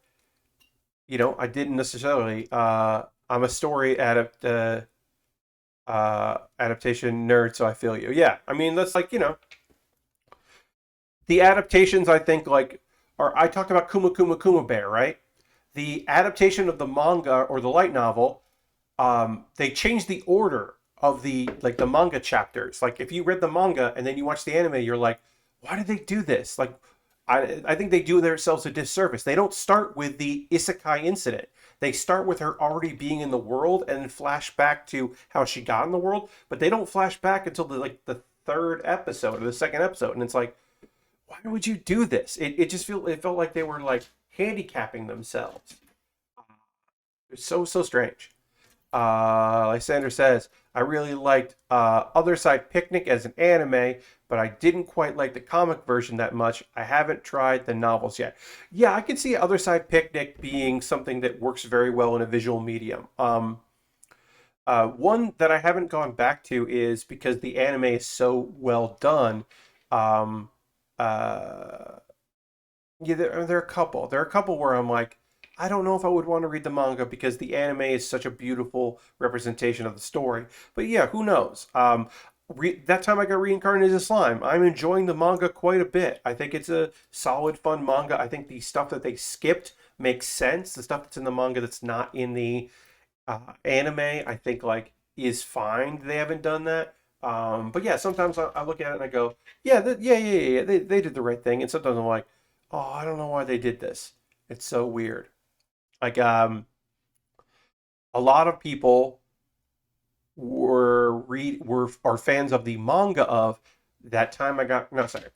I didn't necessarily. I'm a story adaptation nerd, so I feel you. Yeah, I mean that's like the adaptations. I think like are I talked about Kuma Bear, right? The adaptation of the manga or the light novel, they changed the order of the manga chapters. Like if you read the manga and then you watch the anime, you're like, why did they do this? Like, I think they do themselves a disservice. They don't start with the isekai incident. They start with her already being in the world and then flash back to how she got in the world, but they don't flash back until the third episode or the second episode, and it's like, why would you do this? It felt like they were like handicapping themselves. It's so strange. Like Sandra says, I really liked Other Side Picnic as an anime, but I didn't quite like the comic version that much. I haven't tried the novels yet. Yeah, I can see Other Side Picnic being something that works very well in a visual medium. One that I haven't gone back to is because the anime is so well done. Um, uh, yeah, there are a couple. There are a couple where I'm like, I don't know if I would want to read the manga because the anime is such a beautiful representation of the story. But yeah, who knows? That time I got reincarnated as slime. I'm enjoying the manga quite a bit. I think it's a solid, fun manga. I think the stuff that they skipped makes sense. The stuff that's in the manga that's not in the anime, I think like is fine. They haven't done that. But yeah, sometimes I look at it and I go, yeah, yeah. They did the right thing. And sometimes I'm like, oh, I don't know why they did this. It's so weird. Like a lot of people were are fans of the manga of that time I got no sorry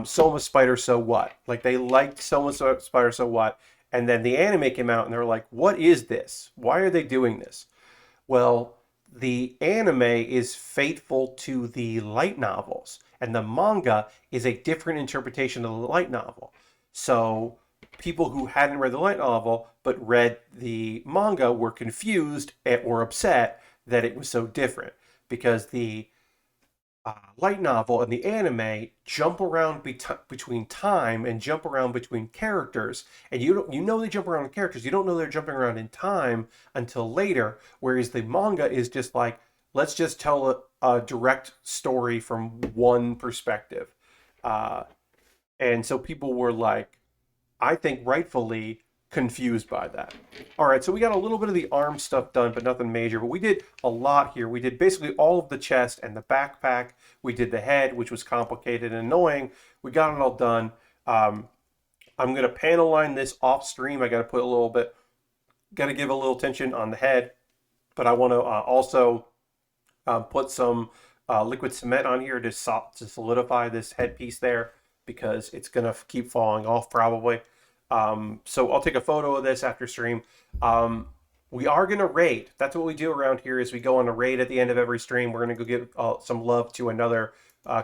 Soma Spider So What, like they liked Soma Spider So What, and then the anime came out and they were like, what is this, why are they doing this? Well, the anime is faithful to the light novels, and the manga is a different interpretation of the light novel. So people who hadn't read the light novel but read the manga were confused or upset that it was so different because the light novel and the anime jump around between time and jump around between characters, and they jump around in characters. You don't know they're jumping around in time until later. Whereas the manga is just like, let's just tell a direct story from one perspective, uh, and so people were like, I think rightfully confused by that. All right, so we got a little bit of the arm stuff done, but nothing major. But we did a lot here. We did basically all of the chest and the backpack. We did the head, which was complicated and annoying. We got it all done. I'm going to panel line this off stream. I got to put a little bit, got to give a little tension on the head, but I want to also put some liquid cement on here to solidify this headpiece there, because it's going to keep falling off probably. So I'll take a photo of this after stream. We are going to raid. That's what we do around here, is we go on a raid at the end of every stream. We're going to go give some love to another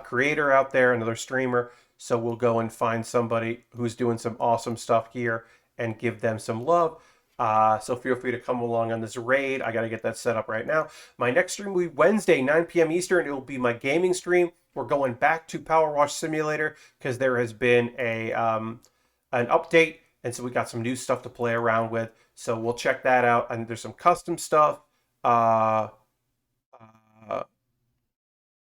creator out there, another streamer. So we'll go and find somebody who's doing some awesome stuff here and give them some love. So feel free to come along on this raid. I got to get that set up right now. My next stream will be Wednesday, 9 p.m. Eastern. It will be my gaming stream. We're going back to Power Wash Simulator because there has been an update, and so we got some new stuff to play around with. So we'll check that out. And there's some custom stuff. Oh,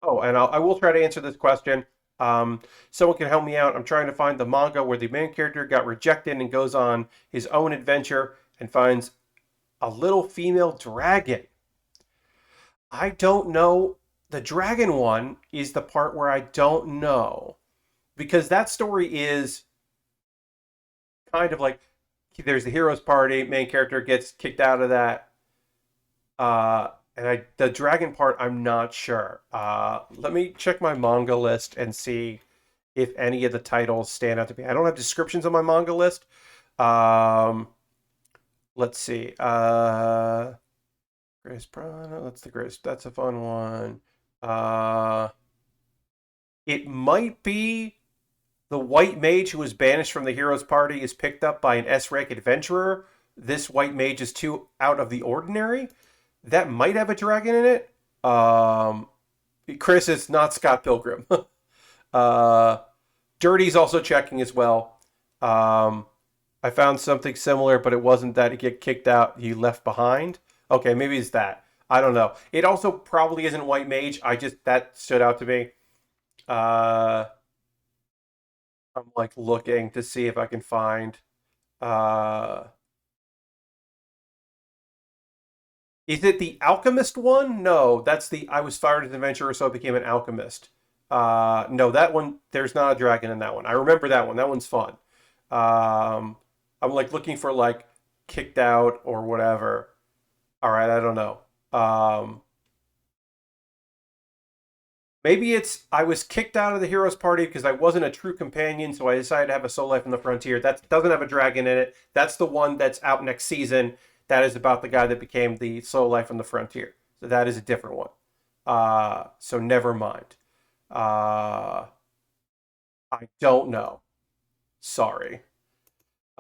and I will try to answer this question. Someone can help me out. I'm trying to find the manga where the main character got rejected and goes on his own adventure and finds a little female dragon. I don't know. The dragon one is the part where I don't know, because that story is kind of like, there's the hero's party, main character gets kicked out of that, and the dragon part, I'm not sure. Let me check my manga list and see if any of the titles stand out to me. I don't have descriptions on my manga list. Let's see. Grace Prana, that's the Grace. That's a fun one. It might be the white mage who was banished from the hero's party is picked up by an S-rank adventurer. This white mage is too out of the ordinary. That might have a dragon in it. Chris, it's not Scott Pilgrim. Dirty's also checking as well. I found something similar, but it wasn't that he get kicked out, he left behind. Okay, maybe it's that. I don't know. It also probably isn't white mage. That stood out to me. I'm like looking to see if I can find. Is it the alchemist one? No, that's the I was fired as an adventurer, so I became an alchemist. No, that one, there's not a dragon in that one. I remember that one. That one's fun. I'm like looking for like kicked out or whatever. All right, I don't know. Maybe it's I was kicked out of the hero's party because I wasn't a true companion, so I decided to have a soul life on the frontier. That doesn't have a dragon in it. That's the one that's out next season. That is about the guy that became the soul life on the frontier. So that is a different one. So never mind. I don't know. Sorry.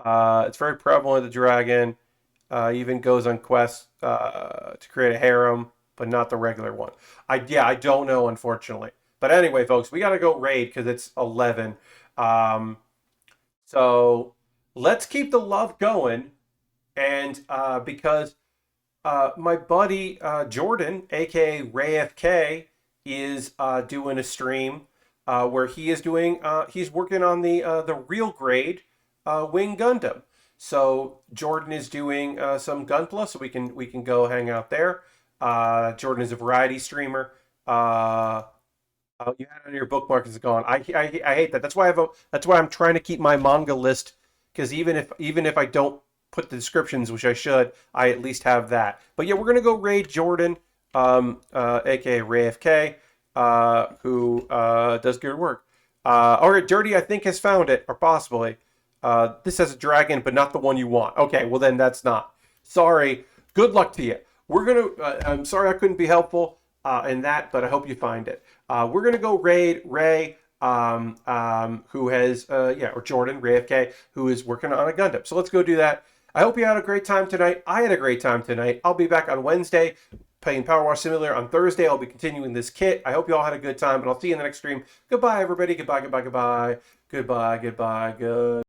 It's very prevalent, the dragon. Even goes on quests to create a harem, but not the regular one. I don't know, unfortunately. But anyway, folks, we got to go raid because it's 11. So let's keep the love going. And because my buddy Jordan, aka Ray FK, is doing a stream where he is doing he's working on the real grade Wing Gundam. So Jordan is doing some Gunpla, so we can go hang out there. Jordan is a variety streamer. You had it on your bookmark, it's gone. I hate that. That's why I'm trying to keep my manga list, because even if I don't put the descriptions, which I should, I at least have that. But yeah, we're gonna go raid Jordan, aka Ray FK, who does good work. All right, Dirty, I think has found it, or possibly. This has a dragon, but not the one you want. Okay, well then that's not. Sorry. Good luck to you. We're gonna. I'm sorry I couldn't be helpful in that, but I hope you find it. We're gonna go raid Ray, who has or Jordan Ray FK, who is working on a Gundam. So let's go do that. I hope you had a great time tonight. I had a great time tonight. I'll be back on Wednesday playing Power Wash Simulator. On Thursday, I'll be continuing this kit. I hope you all had a good time, and I'll see you in the next stream. Goodbye, everybody. Goodbye, goodbye, goodbye. Goodbye, goodbye, good.